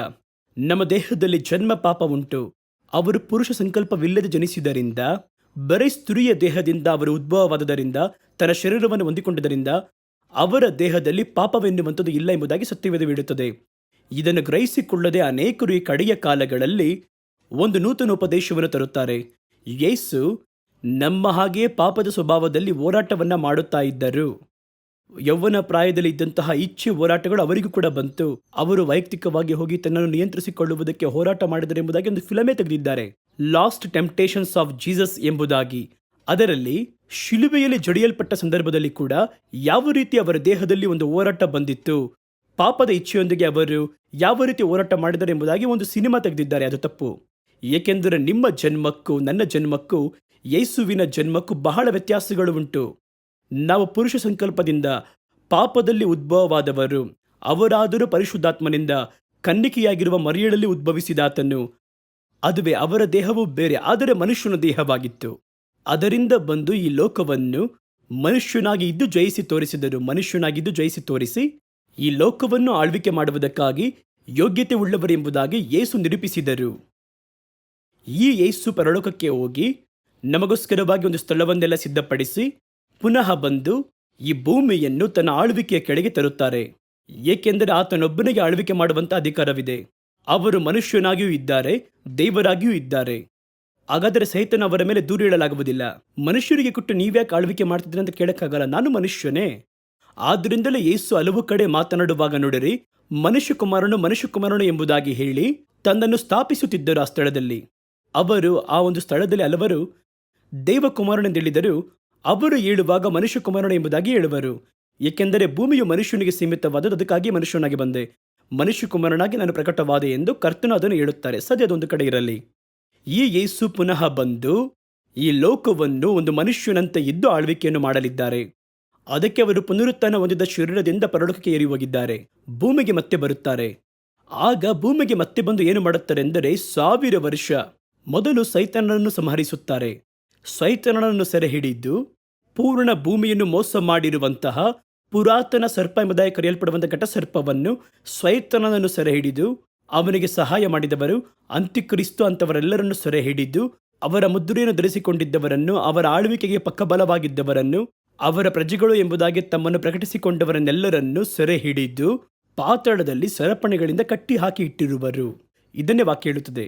ನಮ್ಮ ದೇಹದಲ್ಲಿ ಜನ್ಮ ಪಾಪ ಉಂಟು. ಅವರು ಪುರುಷ ಸಂಕಲ್ಪವಿಲ್ಲದೆ ಜನಿಸಿದರಿಂದ, ಬರೀ ಸ್ತ್ರೀಯ ದೇಹದಿಂದ ಅವರು ಉದ್ಭವವಾದದರಿಂದ, ತನ್ನ ಶರೀರವನ್ನು ಹೊಂದಿಕೊಂಡಿದ್ದರಿಂದ ಅವರ ದೇಹದಲ್ಲಿ ಪಾಪವೆನ್ನುವಂಥದ್ದು ಇಲ್ಲ ಎಂಬುದಾಗಿ ಸತ್ಯವೇದವಿಡುತ್ತದೆ. ಇದನ್ನು ಗ್ರಹಿಸಿಕೊಳ್ಳದೆ ಅನೇಕರು ಈ ಕಡೆಯ ಕಾಲಗಳಲ್ಲಿ ಒಂದು ನೂತನ ಉಪದೇಶವನ್ನು ತರುತ್ತಾರೆ. ಯೇಸು ನಮ್ಮ ಹಾಗೆಯೇ ಪಾಪದ ಸ್ವಭಾವದಲ್ಲಿ ಹೋರಾಟವನ್ನ ಮಾಡುತ್ತಾ ಇದ್ದರು. ಯೌವನ ಪ್ರಾಯದಲ್ಲಿ ಇದ್ದಂತಹ ಇಚ್ಛೆ ಹೋರಾಟಗಳು ಅವರಿಗೂ ಕೂಡ ಬಂತು. ಅವರು ವೈಯಕ್ತಿಕವಾಗಿ ಹೋಗಿ ತನ್ನನ್ನು ನಿಯಂತ್ರಿಸಿಕೊಳ್ಳುವುದಕ್ಕೆ ಹೋರಾಟ ಮಾಡಿದರು ಎಂಬುದಾಗಿ ಒಂದು ಫಿಲಮೇ ತೆಗೆದಿದ್ದಾರೆ, ಲಾಸ್ಟ್ ಟೆಂಪ್ಟೇಷನ್ಸ್ ಆಫ್ ಜೀಸಸ್ ಎಂಬುದಾಗಿ. ಅದರಲ್ಲಿ ಶಿಲುಬೆಯಲ್ಲಿ ಜಡಿಯಲ್ಪಟ್ಟ ಸಂದರ್ಭದಲ್ಲಿ ಕೂಡ ಯಾವ ರೀತಿ ಅವರ ದೇಹದಲ್ಲಿ ಒಂದು ಹೋರಾಟ ಬಂದಿತ್ತು, ಪಾಪದ ಇಚ್ಛೆಯೊಂದಿಗೆ ಅವರು ಯಾವ ರೀತಿ ಹೋರಾಟ ಮಾಡಿದರು ಎಂಬುದಾಗಿ ಒಂದು ಸಿನಿಮಾ ತೆಗೆದಿದ್ದಾರೆ. ಅದು ತಪ್ಪು. ಏಕೆಂದರೆ ನಿಮ್ಮ ಜನ್ಮಕ್ಕೂ ನನ್ನ ಜನ್ಮಕ್ಕೂ ಯೇಸುವಿನ ಜನ್ಮಕ್ಕೂ ಬಹಳ ವ್ಯತ್ಯಾಸಗಳು ಉಂಟು. ನಾವು ಪುರುಷ ಸಂಕಲ್ಪದಿಂದ ಪಾಪದಲ್ಲಿ ಉದ್ಭವವಾದವರು, ಅವರಾದರೂ ಪರಿಶುದ್ಧಾತ್ಮನಿಂದ ಕನ್ನಿಕೆಯಾಗಿರುವ ಮರಿಯಳಲ್ಲಿ ಉದ್ಭವಿಸಿದಾತನು. ಅದುವೇ ಅವರ ದೇಹವು ಬೇರೆ, ಆದರೆ ಮನುಷ್ಯನ ದೇಹವಾಗಿತ್ತು. ಅದರಿಂದ ಬಂದು ಈ ಲೋಕವನ್ನು ಮನುಷ್ಯನಾಗಿ ಇದ್ದು ಜಯಿಸಿ ತೋರಿಸಿದರು. ಮನುಷ್ಯನಾಗಿದ್ದು ಜಯಿಸಿ ತೋರಿಸಿ ಈ ಲೋಕವನ್ನು ಆಳ್ವಿಕೆ ಮಾಡುವುದಕ್ಕಾಗಿ ಯೋಗ್ಯತೆ ಉಳ್ಳವರೆಂಬುದಾಗಿ ಯೇಸು ನಿರೂಪಿಸಿದರು. ಈ ಯೇಸು ಪರಲೋಕಕ್ಕೆ ಹೋಗಿ ನಮಗೋಸ್ಕರವಾಗಿ ಒಂದು ಸ್ಥಳವನ್ನೆಲ್ಲ ಸಿದ್ಧಪಡಿಸಿ ಪುನಃ ಬಂದು ಈ ಭೂಮಿಯನ್ನು ತನ್ನ ಆಳ್ವಿಕೆಯ ಕೆಳಗೆ ತರುತ್ತಾರೆ. ಏಕೆಂದರೆ ಆತನೊಬ್ಬನಿಗೆ ಆಳ್ವಿಕೆ ಮಾಡುವಂಥ ಅಧಿಕಾರವಿದೆ. ಅವರು ಮನುಷ್ಯನಾಗಿಯೂ ಇದ್ದಾರೆ, ದೇವರಾಗಿಯೂ ಇದ್ದಾರೆ. ಹಾಗಾದರೆ ಸೈತನ ಅವರ ಮೇಲೆ ದೂರು ಹೇಳಲಾಗುವುದಿಲ್ಲ. ಮನುಷ್ಯರಿಗೆ ಕೊಟ್ಟು ನೀವ್ಯಾಕೆ ಆಳ್ವಿಕೆ ಮಾಡ್ತಿದ್ರೆ ಅಂತ ಕೇಳಕ್ಕಾಗಲ್ಲ, ನಾನು ಮನುಷ್ಯನೇ. ಆದ್ದರಿಂದಲೇ ಯೇಸು ಹಲವು ಕಡೆ ಮಾತನಾಡುವಾಗ ನೋಡಿರಿ, ಮನುಷ್ಯ ಕುಮಾರನು ಎಂಬುದಾಗಿ ಹೇಳಿ ತನ್ನನ್ನು ಸ್ಥಾಪಿಸುತ್ತಿದ್ದರು. ಆ ಸ್ಥಳದಲ್ಲಿ ಅವರು ಆ ಒಂದು ಸ್ಥಳದಲ್ಲಿ ಹಲವರು ದೇವಕುಮಾರನೆಂದೇಳಿದರು. ಅವರು ಹೇಳುವಾಗ ಮನುಷ್ಯ ಕುಮಾರನು ಎಂಬುದಾಗಿ ಹೇಳುವರು. ಏಕೆಂದರೆ ಭೂಮಿಯು ಮನುಷ್ಯನಿಗೆ ಸೀಮಿತವಾದದ್ದು, ಅದಕ್ಕಾಗಿ ಮನುಷ್ಯನಾಗಿ ಬಂದೆ, ಮನುಷ್ಯ ಕುಮಾರನಾಗಿ ನಾನು ಪ್ರಕಟವಾದೆ ಎಂದು ಕರ್ತನು ಅದನ್ನು ಹೇಳುತ್ತಾರೆ. ಸದ್ಯ ಅದೊಂದು ಕಡೆ ಇರಲಿ. ಈ ಯೇಸು ಪುನಃ ಬಂದು ಈ ಲೋಕವನ್ನು ಒಂದು ಮನುಷ್ಯನಂತೆ ಇದ್ದು ಆಳ್ವಿಕೆಯನ್ನು ಮಾಡಲಿದ್ದಾರೆ. ಅದಕ್ಕೆ ಅವರು ಪುನರುತ್ಥಾನ ಹೊಂದಿದ ಶರೀರದಿಂದ ಪರಲೋಕಕ್ಕೆ ಏರಿ ಹೋಗಿದ್ದಾರೆ. ಭೂಮಿಗೆ ಮತ್ತೆ ಬರುತ್ತಾರೆ. ಆಗ ಭೂಮಿಗೆ ಮತ್ತೆ ಬಂದು ಏನು ಮಾಡುತ್ತಾರೆ ಎಂದರೆ 1000 ವರ್ಷ ಮೊದಲು ಸೈತಾನನನ್ನು ಸಂಹರಿಸುತ್ತಾರೆ. ಸೈತಾನನನ್ನು ಸೆರೆ ಹಿಡಿದು ಪೂರ್ಣ ಭೂಮಿಯನ್ನು ಮೋಸ ಮಾಡಿರುವಂತಹ ಪುರಾತನ ಸರ್ಪ ಎಂಬುದಾಗಿ ಕರೆಯಲ್ಪಡುವಂತಹ ಘಟಸರ್ಪವನ್ನು ಸೈತಾನನನ್ನು ಸೆರೆ ಹಿಡಿದು ಅವನಿಗೆ ಸಹಾಯ ಮಾಡಿದವರು ಅಂತ್ಯಕ್ರಿಸ್ತು ಅಂತವರೆಲ್ಲರನ್ನು ಸೆರೆ ಹಿಡಿದು ಅವರ ಮುದ್ರೆಯನ್ನು ಧರಿಸಿಕೊಂಡಿದ್ದವರನ್ನು, ಅವರ ಆಳ್ವಿಕೆಗೆ ಪಕ್ಕಬಲವಾಗಿದ್ದವರನ್ನು, ಅವರ ಪ್ರಜೆಗಳು ಎಂಬುದಾಗಿ ತಮ್ಮನ್ನು ಪ್ರಕಟಿಸಿಕೊಂಡವರನ್ನೆಲ್ಲರನ್ನು ಸೆರೆ ಹಿಡಿದು ಪಾತಾಳದಲ್ಲಿ ಸರಪಣಿಗಳಿಂದ ಕಟ್ಟಿ ಹಾಕಿ ಇಟ್ಟಿರುವರು. ಇದನ್ನೇ ವಾಕ್ಯ ಹೇಳುತ್ತದೆ.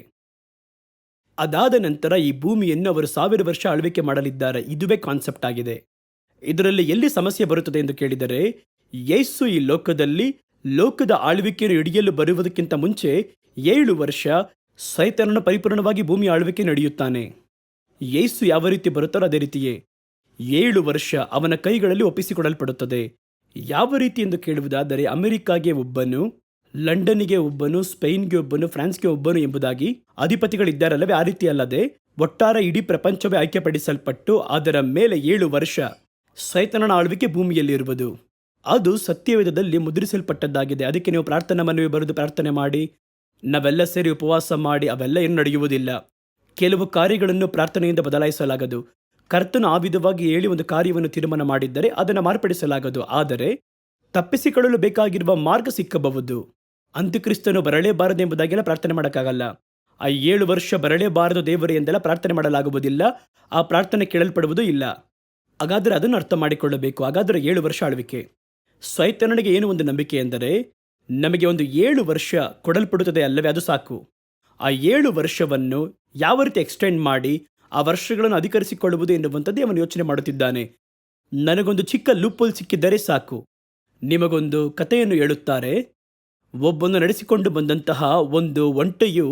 ಅದಾದ ನಂತರ ಈ ಭೂಮಿಯನ್ನು ಅವರು 1000 ವರ್ಷ ಆಳ್ವಿಕೆ ಮಾಡಲಿದ್ದಾರೆ. ಇದುವೇ ಕಾನ್ಸೆಪ್ಟ್ ಆಗಿದೆ. ಇದರಲ್ಲಿ ಎಲ್ಲಿ ಸಮಸ್ಯೆ ಬರುತ್ತದೆ ಎಂದು ಕೇಳಿದರೆ, ಯೇಸು ಈ ಲೋಕದ ಆಳ್ವಿಕೆಯನ್ನು ಹಿಡಿಯಲು ಬರುವುದಕ್ಕಿಂತ ಮುಂಚೆ 7 ವರ್ಷ ಸೈತಾನನ ಪರಿಪೂರ್ಣವಾಗಿ ಭೂಮಿ ಆಳ್ವಿಕೆ ನಡೆಯುತ್ತಾನೆ. ಯೇಸು ಯಾವ ರೀತಿ ಬರುತ್ತಾರೋ ಅದೇ ರೀತಿಯೇ 7 ವರ್ಷ ಅವನ ಕೈಗಳಲ್ಲಿ ಒಪ್ಪಿಸಿಕೊಡಲ್ಪಡುತ್ತದೆ. ಯಾವ ರೀತಿ ಎಂದು ಕೇಳುವುದಾದರೆ, ಅಮೆರಿಕಾಗೆ ಒಬ್ಬನು, ಲಂಡನ್ನಿಗೆ ಒಬ್ಬನು, ಸ್ಪೇನ್ಗೆ ಒಬ್ಬನು, ಫ್ರಾನ್ಸ್ಗೆ ಒಬ್ಬನು ಎಂಬುದಾಗಿ ಅಧಿಪತಿಗಳಿದ್ದಾರಲ್ಲವೇ, ಆ ರೀತಿ ಅಲ್ಲದೆ ಒಟ್ಟಾರೆ ಇಡೀ ಪ್ರಪಂಚವೇ ಆಯ್ಕೆಪಡಿಸಲ್ಪಟ್ಟು ಅದರ ಮೇಲೆ 7 ವರ್ಷ ಸೈತಾನನ ಆಳ್ವಿಕೆ ಭೂಮಿಯಲ್ಲಿರುವುದು. ಅದು ಸತ್ಯವೇದದಲ್ಲಿ ಮುದ್ರಿಸಲ್ಪಟ್ಟದ್ದಾಗಿದೆ. ಅದಕ್ಕೆ ನೀವು ಪ್ರಾರ್ಥನಾ ಮನವಿ ಬರೆದು ಪ್ರಾರ್ಥನೆ ಮಾಡಿ, ನಾವೆಲ್ಲ ಸೇರಿ ಉಪವಾಸ ಮಾಡಿ ಅವೆಲ್ಲ ಏನು ನಡೆಯುವುದಿಲ್ಲ. ಕೆಲವು ಕಾರ್ಯಗಳನ್ನು ಪ್ರಾರ್ಥನೆಯಿಂದ ಬದಲಾಯಿಸಲಾಗದು. ಕರ್ತನು ಆ ವಿಧವಾಗಿ ಹೇಳಿ ಒಂದು ಕಾರ್ಯವನ್ನು ತೀರ್ಮಾನ ಮಾಡಿದ್ದರೆ ಅದನ್ನು ಮಾರ್ಪಡಿಸಲಾಗದು. ಆದರೆ ತಪ್ಪಿಸಿಕೊಳ್ಳಲು ಬೇಕಾಗಿರುವ ಮಾರ್ಗ ಸಿಕ್ಕಬಹುದು. ಅಂತ್ಯಕ್ರಿಸ್ತನು ಬರಲೇಬಾರದೆಂಬುದಾಗೆಲ್ಲ ಪ್ರಾರ್ಥನೆ ಮಾಡೋಕ್ಕಾಗಲ್ಲ. ಆ 7 ವರ್ಷ ಬರಲೇಬಾರದು ದೇವರು ಎಂದೆಲ್ಲ ಪ್ರಾರ್ಥನೆ ಮಾಡಲಾಗುವುದಿಲ್ಲ. ಆ ಪ್ರಾರ್ಥನೆ ಕೇಳಲ್ಪಡುವುದೂ ಇಲ್ಲ. ಹಾಗಾದರೆ ಅದನ್ನು ಅರ್ಥ ಮಾಡಿಕೊಳ್ಳಬೇಕು. ಹಾಗಾದರೆ 7 ವರ್ಷ ಆಳ್ವಿಕೆ. ಸೈತಾನನಿಗೆ ಏನು ಒಂದು ನಂಬಿಕೆ ಎಂದರೆ, ನಮಗೆ ಒಂದು 7 ವರ್ಷ ಕೊಡಲ್ಪಡುತ್ತದೆ ಅಲ್ಲವೇ, ಅದು ಸಾಕು. ಆ 7 ವರ್ಷವನ್ನು ಯಾವ ರೀತಿ ಎಕ್ಸ್ಟೆಂಡ್ ಮಾಡಿ ಆ ವರ್ಷಗಳನ್ನು ಅಧಿಕರಿಸಿಕೊಳ್ಳುವುದು ಎನ್ನುವಂಥದ್ದೇ ಅವನು ಯೋಚನೆ ಮಾಡುತ್ತಿದ್ದಾನೆ. ನನಗೊಂದು ಚಿಕ್ಕ ಲೂಪೋಲ್ ಸಿಕ್ಕಿದ್ದರೆ ಸಾಕು. ನಿಮಗೊಂದು ಕಥೆಯನ್ನು ಹೇಳುತ್ತಾರೆ. ಒಬ್ಬನು ನಡೆಸಿಕೊಂಡು ಬಂದಂತಹ ಒಂದು ಒಂಟೆಯು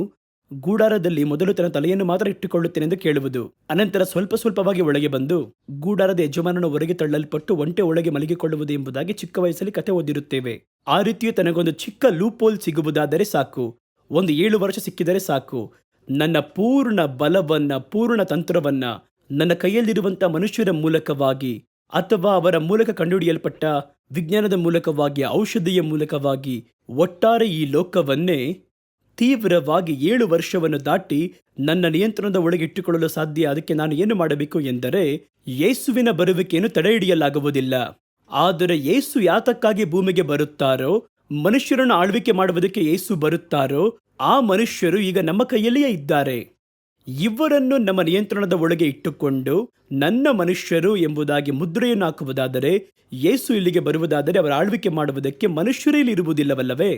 ಗೂಡಾರದಲ್ಲಿ ಮೊದಲು ತನ್ನ ತಲೆಯನ್ನು ಮಾತ್ರ ಇಟ್ಟುಕೊಳ್ಳುತ್ತೇನೆ ಎಂದು ಕೇಳುವುದು. ಅನಂತರ ಸ್ವಲ್ಪ ಸ್ವಲ್ಪವಾಗಿ ಒಳಗೆ ಬಂದು ಗೂಡಾರದ ಯಜಮಾನನ ಹೊರಗೆ ತಳ್ಳಲ್ಪಟ್ಟು ಒಂಟೆ ಒಳಗೆ ಮಲಗಿಕೊಳ್ಳುವುದು ಎಂಬುದಾಗಿ ಚಿಕ್ಕ ವಯಸ್ಸಲ್ಲಿ ಕಥೆ ಓದಿರುತ್ತೇವೆ. ಆ ರೀತಿಯು ತನಗೊಂದು ಚಿಕ್ಕ ಲೂಪೋಲ್ ಸಿಗುವುದಾದರೆ ಸಾಕು. ಒಂದು 7 ವರ್ಷ ಸಿಕ್ಕಿದರೆ ಸಾಕು. ನನ್ನ ಪೂರ್ಣ ಬಲವನ್ನ, ಪೂರ್ಣ ತಂತ್ರವನ್ನ ನನ್ನ ಕೈಯಲ್ಲಿರುವಂಥ ಮನುಷ್ಯರ ಮೂಲಕವಾಗಿ ಅಥವಾ ಅವರ ಮೂಲಕ ಕಂಡುಹಿಡಿಯಲ್ಪಟ್ಟ ವಿಜ್ಞಾನದ ಮೂಲಕವಾಗಿ, ಔಷಧಿಯ ಮೂಲಕವಾಗಿ ಒಟ್ಟಾರೆ ಈ ಲೋಕವನ್ನೇ ತೀವ್ರವಾಗಿ 7 ವರ್ಷವನ್ನು ದಾಟಿ ನನ್ನ ನಿಯಂತ್ರಣದ ಒಳಗೆ ಇಟ್ಟುಕೊಳ್ಳಲು ಸಾಧ್ಯ. ಅದಕ್ಕೆ ನಾನು ಏನು ಮಾಡಬೇಕು ಎಂದರೆ, ಯೇಸುವಿನ ಬರುವಿಕೆಯನ್ನು ತಡೆ ಹಿಡಿಯಲಾಗುವುದಿಲ್ಲ. ಆದರೆ ಯೇಸು ಯಾತಕ್ಕಾಗಿ ಭೂಮಿಗೆ ಬರುತ್ತಾರೋ, ಮನುಷ್ಯರನ್ನು ಆಳ್ವಿಕೆ ಮಾಡುವುದಕ್ಕೆ ಯೇಸು ಬರುತ್ತಾರೋ, ಆ ಮನುಷ್ಯರು ಈಗ ನಮ್ಮ ಕೈಯಲ್ಲಿಯೇ ಇದ್ದಾರೆ. ಇವರನ್ನು ನಮ್ಮ ನಿಯಂತ್ರಣದ ಒಳಗೆ ಇಟ್ಟುಕೊಂಡು ನನ್ನ ಮನುಷ್ಯರು ಎಂಬುದಾಗಿ ಮುದ್ರೆಯನ್ನು ಹಾಕುವುದಾದರೆ, ಯೇಸು ಇಲ್ಲಿಗೆ ಬರುವುದಾದರೆ ಅವರ ಆಳ್ವಿಕೆ ಮಾಡುವುದಕ್ಕೆ ಮನುಷ್ಯರೇ ಇಲ್ಲಿ ಇರುವುದಿಲ್ಲವಲ್ಲವೇ?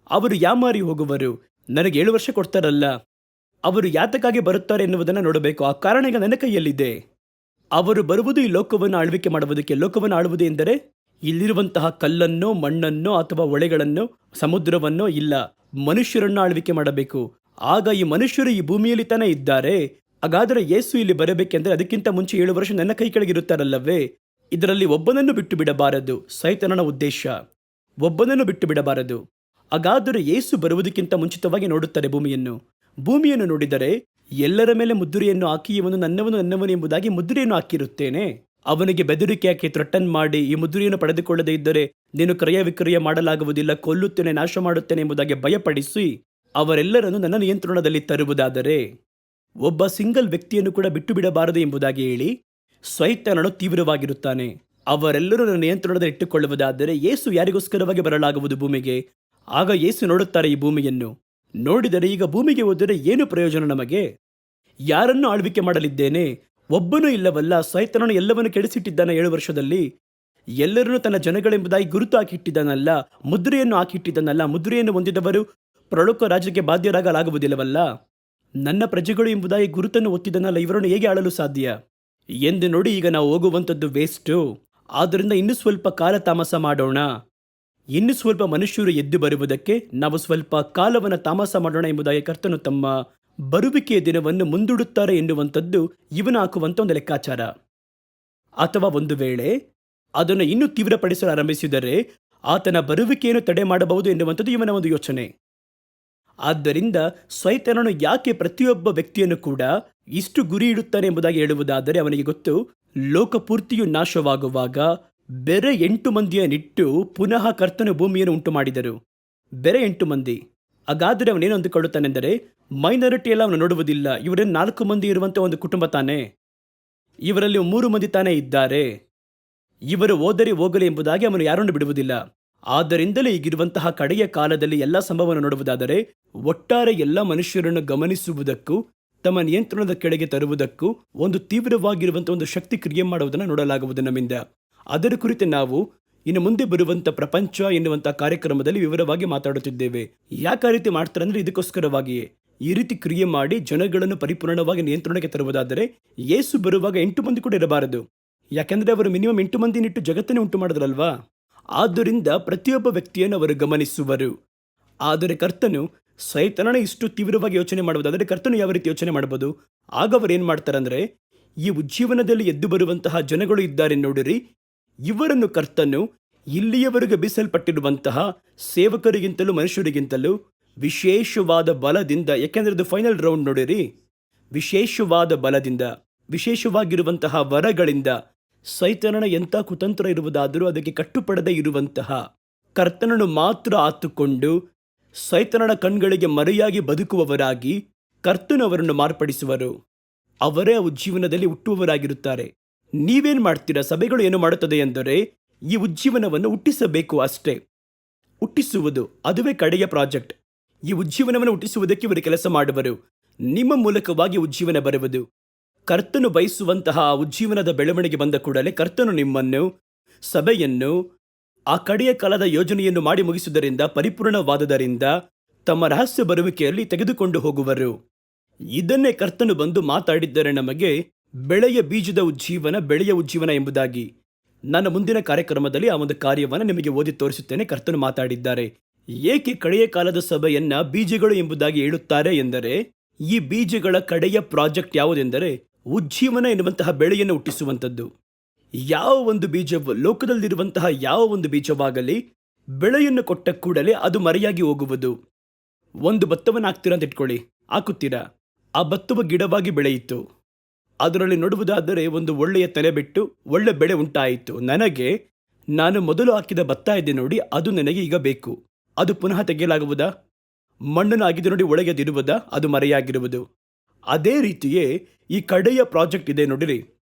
ಅವರು ಯಾಮಾರಿ ಹೋಗುವರು. ನನಗೆ 7 ವರ್ಷ ಕೊಡ್ತಾರಲ್ಲ, ಅವರು ಯಾತಕ್ಕಾಗಿ ಬರುತ್ತಾರೆ ಎನ್ನುವುದನ್ನು ನೋಡಬೇಕು. ಆ ಕಾರಣ ಈಗ ನನ್ನ ಕೈಯಲ್ಲಿದೆ. ಅವರು ಬರುವುದು ಈ ಲೋಕವನ್ನು ಆಳ್ವಿಕೆ ಮಾಡುವುದಕ್ಕೆ. ಲೋಕವನ್ನು ಆಳುವುದು ಎಂದರೆ ಇಲ್ಲಿರುವಂತಹ ಕಲ್ಲನ್ನೋ, ಮಣ್ಣನ್ನೋ ಅಥವಾ ಹೊಳೆಗಳನ್ನೋ, ಸಮುದ್ರವನ್ನೋ ಇಲ್ಲ, ಮನುಷ್ಯರನ್ನು ಆಳ್ವಿಕೆ ಮಾಡಬೇಕು. ಆಗ ಈ ಮನುಷ್ಯರು ಈ ಭೂಮಿಯಲ್ಲಿ ತಾನೇ ಇದ್ದಾರೆ. ಹಾಗಾದರೆ ಯೇಸು ಇಲ್ಲಿ ಬರಬೇಕೆಂದರೆ ಅದಕ್ಕಿಂತ ಮುಂಚೆ 7 ವರ್ಷ ನನ್ನ ಕೈ ಕೆಳಗಿರುತ್ತಾರಲ್ಲವೇ? ಇದರಲ್ಲಿ ಒಬ್ಬನನ್ನು ಬಿಟ್ಟು ಬಿಡಬಾರದು. ಸೈತಾನನ ಉದ್ದೇಶ ಒಬ್ಬನನ್ನು ಬಿಟ್ಟು ಬಿಡಬಾರದು. ಹಾಗಾದರೆ ಯೇಸು ಬರುವುದಕ್ಕಿಂತ ಮುಂಚಿತವಾಗಿ ನೋಡುತ್ತಾರೆ ಭೂಮಿಯನ್ನು ನೋಡಿದರೆ ಎಲ್ಲರ ಮೇಲೆ ಮುದ್ರೆಯನ್ನು ಹಾಕಿ ಇವನು ನನ್ನವನು ಎಂಬುದಾಗಿ ಮುದ್ರೆಯನ್ನು ಹಾಕಿರುತ್ತೇನೆ. ಅವನಿಗೆ ಬೆದರಿಕೆ ಹಾಕಿ ಥ್ರೆಟನ್ ಮಾಡಿ, ಈ ಮುದ್ರೆಯನ್ನು ಪಡೆದುಕೊಳ್ಳದೇ ಇದ್ದರೆ ನೀನು ಕ್ರಯ ವಿಕ್ರಯ ಮಾಡಲಾಗುವುದಿಲ್ಲ, ಕೊಲ್ಲುತ್ತೇನೆ, ನಾಶ ಮಾಡುತ್ತೇನೆ ಎಂಬುದಾಗಿ ಭಯಪಡಿಸಿ ಅವರೆಲ್ಲರನ್ನು ನನ್ನ ನಿಯಂತ್ರಣದಲ್ಲಿ ತರುವುದಾದರೆ ಒಬ್ಬ ಸಿಂಗಲ್ ವ್ಯಕ್ತಿಯನ್ನು ಕೂಡ ಬಿಟ್ಟು ಬಿಡಬಾರದು ಎಂಬುದಾಗಿ ಹೇಳಿ ಸೈತಾನನು ತೀವ್ರವಾಗಿರುತ್ತಾನೆ. ಅವರೆಲ್ಲರೂ ನನ್ನ ನಿಯಂತ್ರಣದಲ್ಲಿ ಇಟ್ಟುಕೊಳ್ಳುವುದಾದರೆ ಯೇಸು ಯಾರಿಗೋಸ್ಕರವಾಗಿ ಬರಲಾಗುವುದು ಭೂಮಿಗೆ? ಆಗ ಯೇಸು ನೋಡುತ್ತಾರೆ ಈ ಭೂಮಿಯನ್ನು. ನೋಡಿದರೆ ಈಗ ಭೂಮಿಗೆ ಹೋದರೆ ಏನು ಪ್ರಯೋಜನ ನಮಗೆ? ಯಾರನ್ನು ಆಳ್ವಿಕೆ ಮಾಡಲಿದ್ದೇನೆ? ಒಬ್ಬನೂ ಇಲ್ಲವಲ್ಲ. ಸೈತಾನನು ಎಲ್ಲವನ್ನು ಕೆಡಿಸಿಟ್ಟಿದ್ದಾನೆ 7 ವರ್ಷದಲ್ಲಿ. ಎಲ್ಲರನ್ನೂ ತನ್ನ ಜನಗಳೆಂಬುದಾಗಿ ಗುರುತು ಹಾಕಿಟ್ಟಿದ್ದಾನಲ್ಲ, ಮುದ್ರೆಯನ್ನು ಹಾಕಿಟ್ಟಿದ್ದಾನಲ್ಲ. ಮುದ್ರೆಯನ್ನು ಹೊಂದಿದವರು ಪ್ರಲೋಕ ರಾಜ್ಯಕ್ಕೆ ಬಾಧ್ಯರಾಗಲಾಗುವುದಿಲ್ಲವಲ್ಲ. ನನ್ನ ಪ್ರಜೆಗಳು ಎಂಬುದಾಗಿ ಗುರುತನ್ನು ಒತ್ತಿದನಲ್ಲ, ಇವರನ್ನು ಹೇಗೆ ಆಳಲು ಸಾಧ್ಯ ಎಂದು ನೋಡಿ ಈಗ ನಾವು ಹೋಗುವಂಥದ್ದು ವೇಸ್ಟು. ಆದ್ದರಿಂದ ಇನ್ನೂ ಸ್ವಲ್ಪ ಕಾಲ ತಾಮಸ ಮಾಡೋಣ. ಇನ್ನು ಸ್ವಲ್ಪ ಮನುಷ್ಯರು ಎದ್ದು ಬರುವುದಕ್ಕೆ ನಾವು ಸ್ವಲ್ಪ ಕಾಲವನ್ನು ತಾಮಸ ಮಾಡೋಣ ಎಂಬುದಾಗಿ ಕರ್ತನು ತಮ್ಮ ಬರುವಿಕೆಯ ದಿನವನ್ನು ಮುಂದೂಡುತ್ತಾರೆ ಎನ್ನುವಂಥದ್ದು ಇವನು ಹಾಕುವಂಥ ಒಂದು ಲೆಕ್ಕಾಚಾರ. ಅಥವಾ ಒಂದು ವೇಳೆ ಅದನ್ನು ಇನ್ನೂ ತೀವ್ರಪಡಿಸಲು ಆರಂಭಿಸಿದರೆ ಆತನ ಬರುವಿಕೆಯನ್ನು ತಡೆ ಮಾಡಬಹುದು ಎನ್ನುವಂಥದ್ದು ಇವನ ಒಂದು ಯೋಚನೆ. ಆದ್ದರಿಂದ ಸೈತಾನನು ಯಾಕೆ ಪ್ರತಿಯೊಬ್ಬ ವ್ಯಕ್ತಿಯನ್ನು ಕೂಡ ಇಷ್ಟು ಗುರಿ ಇಡುತ್ತಾನೆ ಎಂಬುದಾಗಿ ಹೇಳುವುದಾದರೆ ಅವನಿಗೆ ಗೊತ್ತು, ಲೋಕಪೂರ್ತಿಯು ನಾಶವಾಗುವಾಗ ಬೇರೆ 8 ಮಂದಿಯನ್ನಿಟ್ಟು ಪುನಃ ಕರ್ತನು ಭೂಮಿಯನ್ನು ಉಂಟು ಮಾಡಿದರು. ಬೇರೆ 8 ಮಂದಿ. ಹಾಗಾದರೆ ಅವನೇನು ಅಂದುಕೊಳ್ಳುತ್ತಾನೆಂದರೆ, ಮೈನಾರಿಟಿ ಎಲ್ಲ ಅವನು ನೋಡುವುದಿಲ್ಲ. ಇವರೇನು 4 ಮಂದಿ ಇರುವಂಥ ಒಂದು ಕುಟುಂಬ ತಾನೇ, ಇವರಲ್ಲಿ 3 ಮಂದಿ ತಾನೇ ಇದ್ದಾರೆ, ಇವರು ಹೋದರೆ ಹೋಗಲಿ ಎಂಬುದಾಗಿ ಅವನು ಯಾರನ್ನು ಬಿಡುವುದಿಲ್ಲ. ಆದ್ದರಿಂದಲೇ ಈಗಿರುವಂತಹ ಕಡೆಯ ಕಾಲದಲ್ಲಿ ಎಲ್ಲ ಸಂಭವವನ್ನು ನೋಡುವುದಾದರೆ ಒಟ್ಟಾರೆ ಎಲ್ಲ ಮನುಷ್ಯರನ್ನು ಗಮನಿಸುವುದಕ್ಕೂ ತಮ್ಮ ನಿಯಂತ್ರಣದ ಕೆಳಗೆ ತರುವುದಕ್ಕೂ ಒಂದು ತೀವ್ರವಾಗಿರುವಂಥ ಒಂದು ಶಕ್ತಿ ಕ್ರಿಯೆ ಮಾಡುವುದನ್ನು ನೋಡಲಾಗುವುದು ನಮ್ಮಿಂದ. ಅದರ ಕುರಿತು ನಾವು ಇನ್ನು ಮುಂದೆ ಬರುವಂಥ ಪ್ರಪಂಚ ಎನ್ನುವಂಥ ಕಾರ್ಯಕ್ರಮದಲ್ಲಿ ವಿವರವಾಗಿ ಮಾತಾಡುತ್ತಿದ್ದೇವೆ. ಯಾಕೆ ಆ ರೀತಿ ಮಾಡ್ತಾರೆ ಅಂದರೆ ಇದಕ್ಕೋಸ್ಕರವಾಗಿಯೇ. ಈ ರೀತಿ ಕ್ರಿಯೆ ಮಾಡಿ ಜನಗಳನ್ನು ಪರಿಪೂರ್ಣವಾಗಿ ನಿಯಂತ್ರಣಕ್ಕೆ ತರುವುದಾದರೆ ಯೇಸು ಬರುವಾಗ 8 ಮಂದಿ ಕೂಡ ಇರಬಾರದು. ಯಾಕೆಂದರೆ ಅವರು ಮಿನಿಮಮ್ 8 ಮಂದಿನಿಟ್ಟು ಜಗತ್ತನ್ನೇ ಉಂಟು ಮಾಡಿದ್ರಲ್ವಾ. ಆದ್ದರಿಂದ ಪ್ರತಿಯೊಬ್ಬ ವ್ಯಕ್ತಿಯನ್ನು ಅವರು ಗಮನಿಸುವರು. ಆದರೆ ಕರ್ತನು ಸೈತಾನನೇ ಇಷ್ಟು ತೀವ್ರವಾಗಿ ಯೋಚನೆ ಮಾಡುವುದಾದರೆ ಕರ್ತನು ಯಾವ ರೀತಿ ಯೋಚನೆ ಮಾಡಬಹುದು? ಆಗ ಅವರು ಏನು ಮಾಡ್ತಾರೆ ಅಂದರೆ, ಈ ಉಜ್ಜೀವನದಲ್ಲಿ ಎದ್ದು ಬರುವಂತಹ ಜನಗಳು ಇದ್ದಾರೆ ನೋಡಿರಿ, ಇವರನ್ನು ಕರ್ತನು ಇಲ್ಲಿಯವರೆಗೆ ಬೀಸಲ್ಪಟ್ಟಿರುವಂತಹ ಸೇವಕರಿಗಿಂತಲೂ ಮನುಷ್ಯರಿಗಿಂತಲೂ ವಿಶೇಷವಾದ ಬಲದಿಂದ, ಯಾಕೆಂದರೆ ಇದು ಫೈನಲ್ ರೌಂಡ್ ನೋಡಿರಿ, ವಿಶೇಷವಾದ ಬಲದಿಂದ, ವಿಶೇಷವಾಗಿರುವಂತಹ ವರಗಳಿಂದ, ಸೈತಾನನ ಎಂಥ ಕುತಂತ್ರ ಇರುವುದಾದರೂ ಅದಕ್ಕೆ ಕಟ್ಟುಪಡದೇ ಇರುವಂತಹ ಕರ್ತನನ್ನು ಮಾತ್ರ ಆತುಕೊಂಡು ಸೈತಾನನ ಕಣ್ಗಳಿಗೆ ಮರೆಯಾಗಿ ಬದುಕುವವರಾಗಿ ಕರ್ತನು ಅವರನ್ನು ಮಾರ್ಪಡಿಸುವರು. ಅವರೇ ಆ ಉಜ್ಜೀವನದಲ್ಲಿ ಹುಟ್ಟುವವರಾಗಿರುತ್ತಾರೆ. ನೀವೇನು ಮಾಡ್ತೀರಾ? ಸಭೆಗಳು ಏನು ಮಾಡುತ್ತದೆ ಎಂದರೆ ಈ ಉಜ್ಜೀವನವನ್ನು ಹುಟ್ಟಿಸಬೇಕು ಅಷ್ಟೇ. ಹುಟ್ಟಿಸುವುದು ಅದುವೇ ಕಡೆಯ ಪ್ರಾಜೆಕ್ಟ್. ಈ ಉಜ್ಜೀವನವನ್ನು ಹುಟ್ಟಿಸುವುದಕ್ಕೆ ಇವರು ಕೆಲಸ ಮಾಡುವರು. ನಿಮ್ಮ ಮೂಲಕವಾಗಿ ಉಜ್ಜೀವನ ಬರುವುದು. ಕರ್ತನು ಬಯಸುವಂತಹ ಉಜ್ಜೀವನದ ಬೆಳವಣಿಗೆ ಬಂದ ಕೂಡಲೇ ಕರ್ತನು ನಿಮ್ಮನ್ನು, ಸಭೆಯನ್ನು ಆ ಕಡೆಯ ಕಾಲದ ಯೋಜನೆಯನ್ನು ಮಾಡಿ ಮುಗಿಸುವುದರಿಂದ, ಪರಿಪೂರ್ಣವಾದುದರಿಂದ ತಮ್ಮ ರಹಸ್ಯ ಬರುವಿಕೆಯಲ್ಲಿ ತೆಗೆದುಕೊಂಡು ಹೋಗುವರು. ಇದನ್ನೇ ಕರ್ತನು ಬಂದು ಮಾತಾಡಿದ್ದರೆ ನಮಗೆ, ಬೆಳೆಯ ಬೀಜದ ಉಜ್ಜೀವನ, ಬೆಳೆಯ ಉಜ್ಜೀವನ ಎಂಬುದಾಗಿ. ನನ್ನ ಮುಂದಿನ ಕಾರ್ಯಕ್ರಮದಲ್ಲಿ ಆ ಒಂದು ಕಾರ್ಯವನ್ನು ನಿಮಗೆ ಓದಿ ತೋರಿಸುತ್ತೇನೆ. ಕರ್ತನು ಮಾತಾಡಿದ್ದಾರೆ. ಏಕೆ ಕಡೆಯ ಕಾಲದ ಸಭೆಯನ್ನ ಬೀಜಗಳು ಎಂಬುದಾಗಿ ಹೇಳುತ್ತಾರೆ ಎಂದರೆ, ಈ ಬೀಜಗಳ ಕಡೆಯ ಪ್ರಾಜೆಕ್ಟ್ ಯಾವುದೆಂದರೆ ಉಜ್ಜೀವನ ಎನ್ನುವಂತಹ ಬೆಳೆಯನ್ನು ಹುಟ್ಟಿಸುವಂಥದ್ದು. ಯಾವ ಒಂದು ಬೀಜವು, ಲೋಕದಲ್ಲಿರುವಂತಹ ಯಾವ ಒಂದು ಬೀಜವಾಗಲಿ, ಬೆಳೆಯನ್ನು ಕೊಟ್ಟ ಕೂಡಲೇ ಅದು ಮರೆಯಾಗಿ ಹೋಗುವುದು. ಒಂದು ಭತ್ತವನ್ನು ಹಾಕ್ತೀರಾ ಅಂತ ಇಟ್ಕೊಳ್ಳಿ, ಹಾಕುತ್ತೀರಾ, ಆ ಭತ್ತವು ಗಿಡವಾಗಿ ಬೆಳೆಯಿತು. ಅದರಲ್ಲಿ ನೋಡುವುದಾದರೆ ಒಂದು ಒಳ್ಳೆಯ ತಲೆ ಬಿಟ್ಟು ಒಳ್ಳೆ ಬೆಳೆ ಉಂಟಾಯಿತು. ನಾನು ಮೊದಲು ಹಾಕಿದ ಭತ್ತ ಇದೆ ನೋಡಿ, ಅದು ನನಗೆ ಈಗ ಬೇಕು. ಅದು ಪುನಃ ತೆಗೆಯಲಾಗುವುದಾ? ಮಣ್ಣನ್ನು ಆಗಿದೆ ನೋಡಿ, ಒಳಗೆ ಅದಿರುವುದಾ? ಅದು ಮರೆಯಾಗಿರುವುದು. ಅದೇ ರೀತಿಯೇ ಈ ಕಡೆಯ ಪ್ರಾಜೆಕ್ಟ್ ಇದೆ ನೋಡಿರಿ.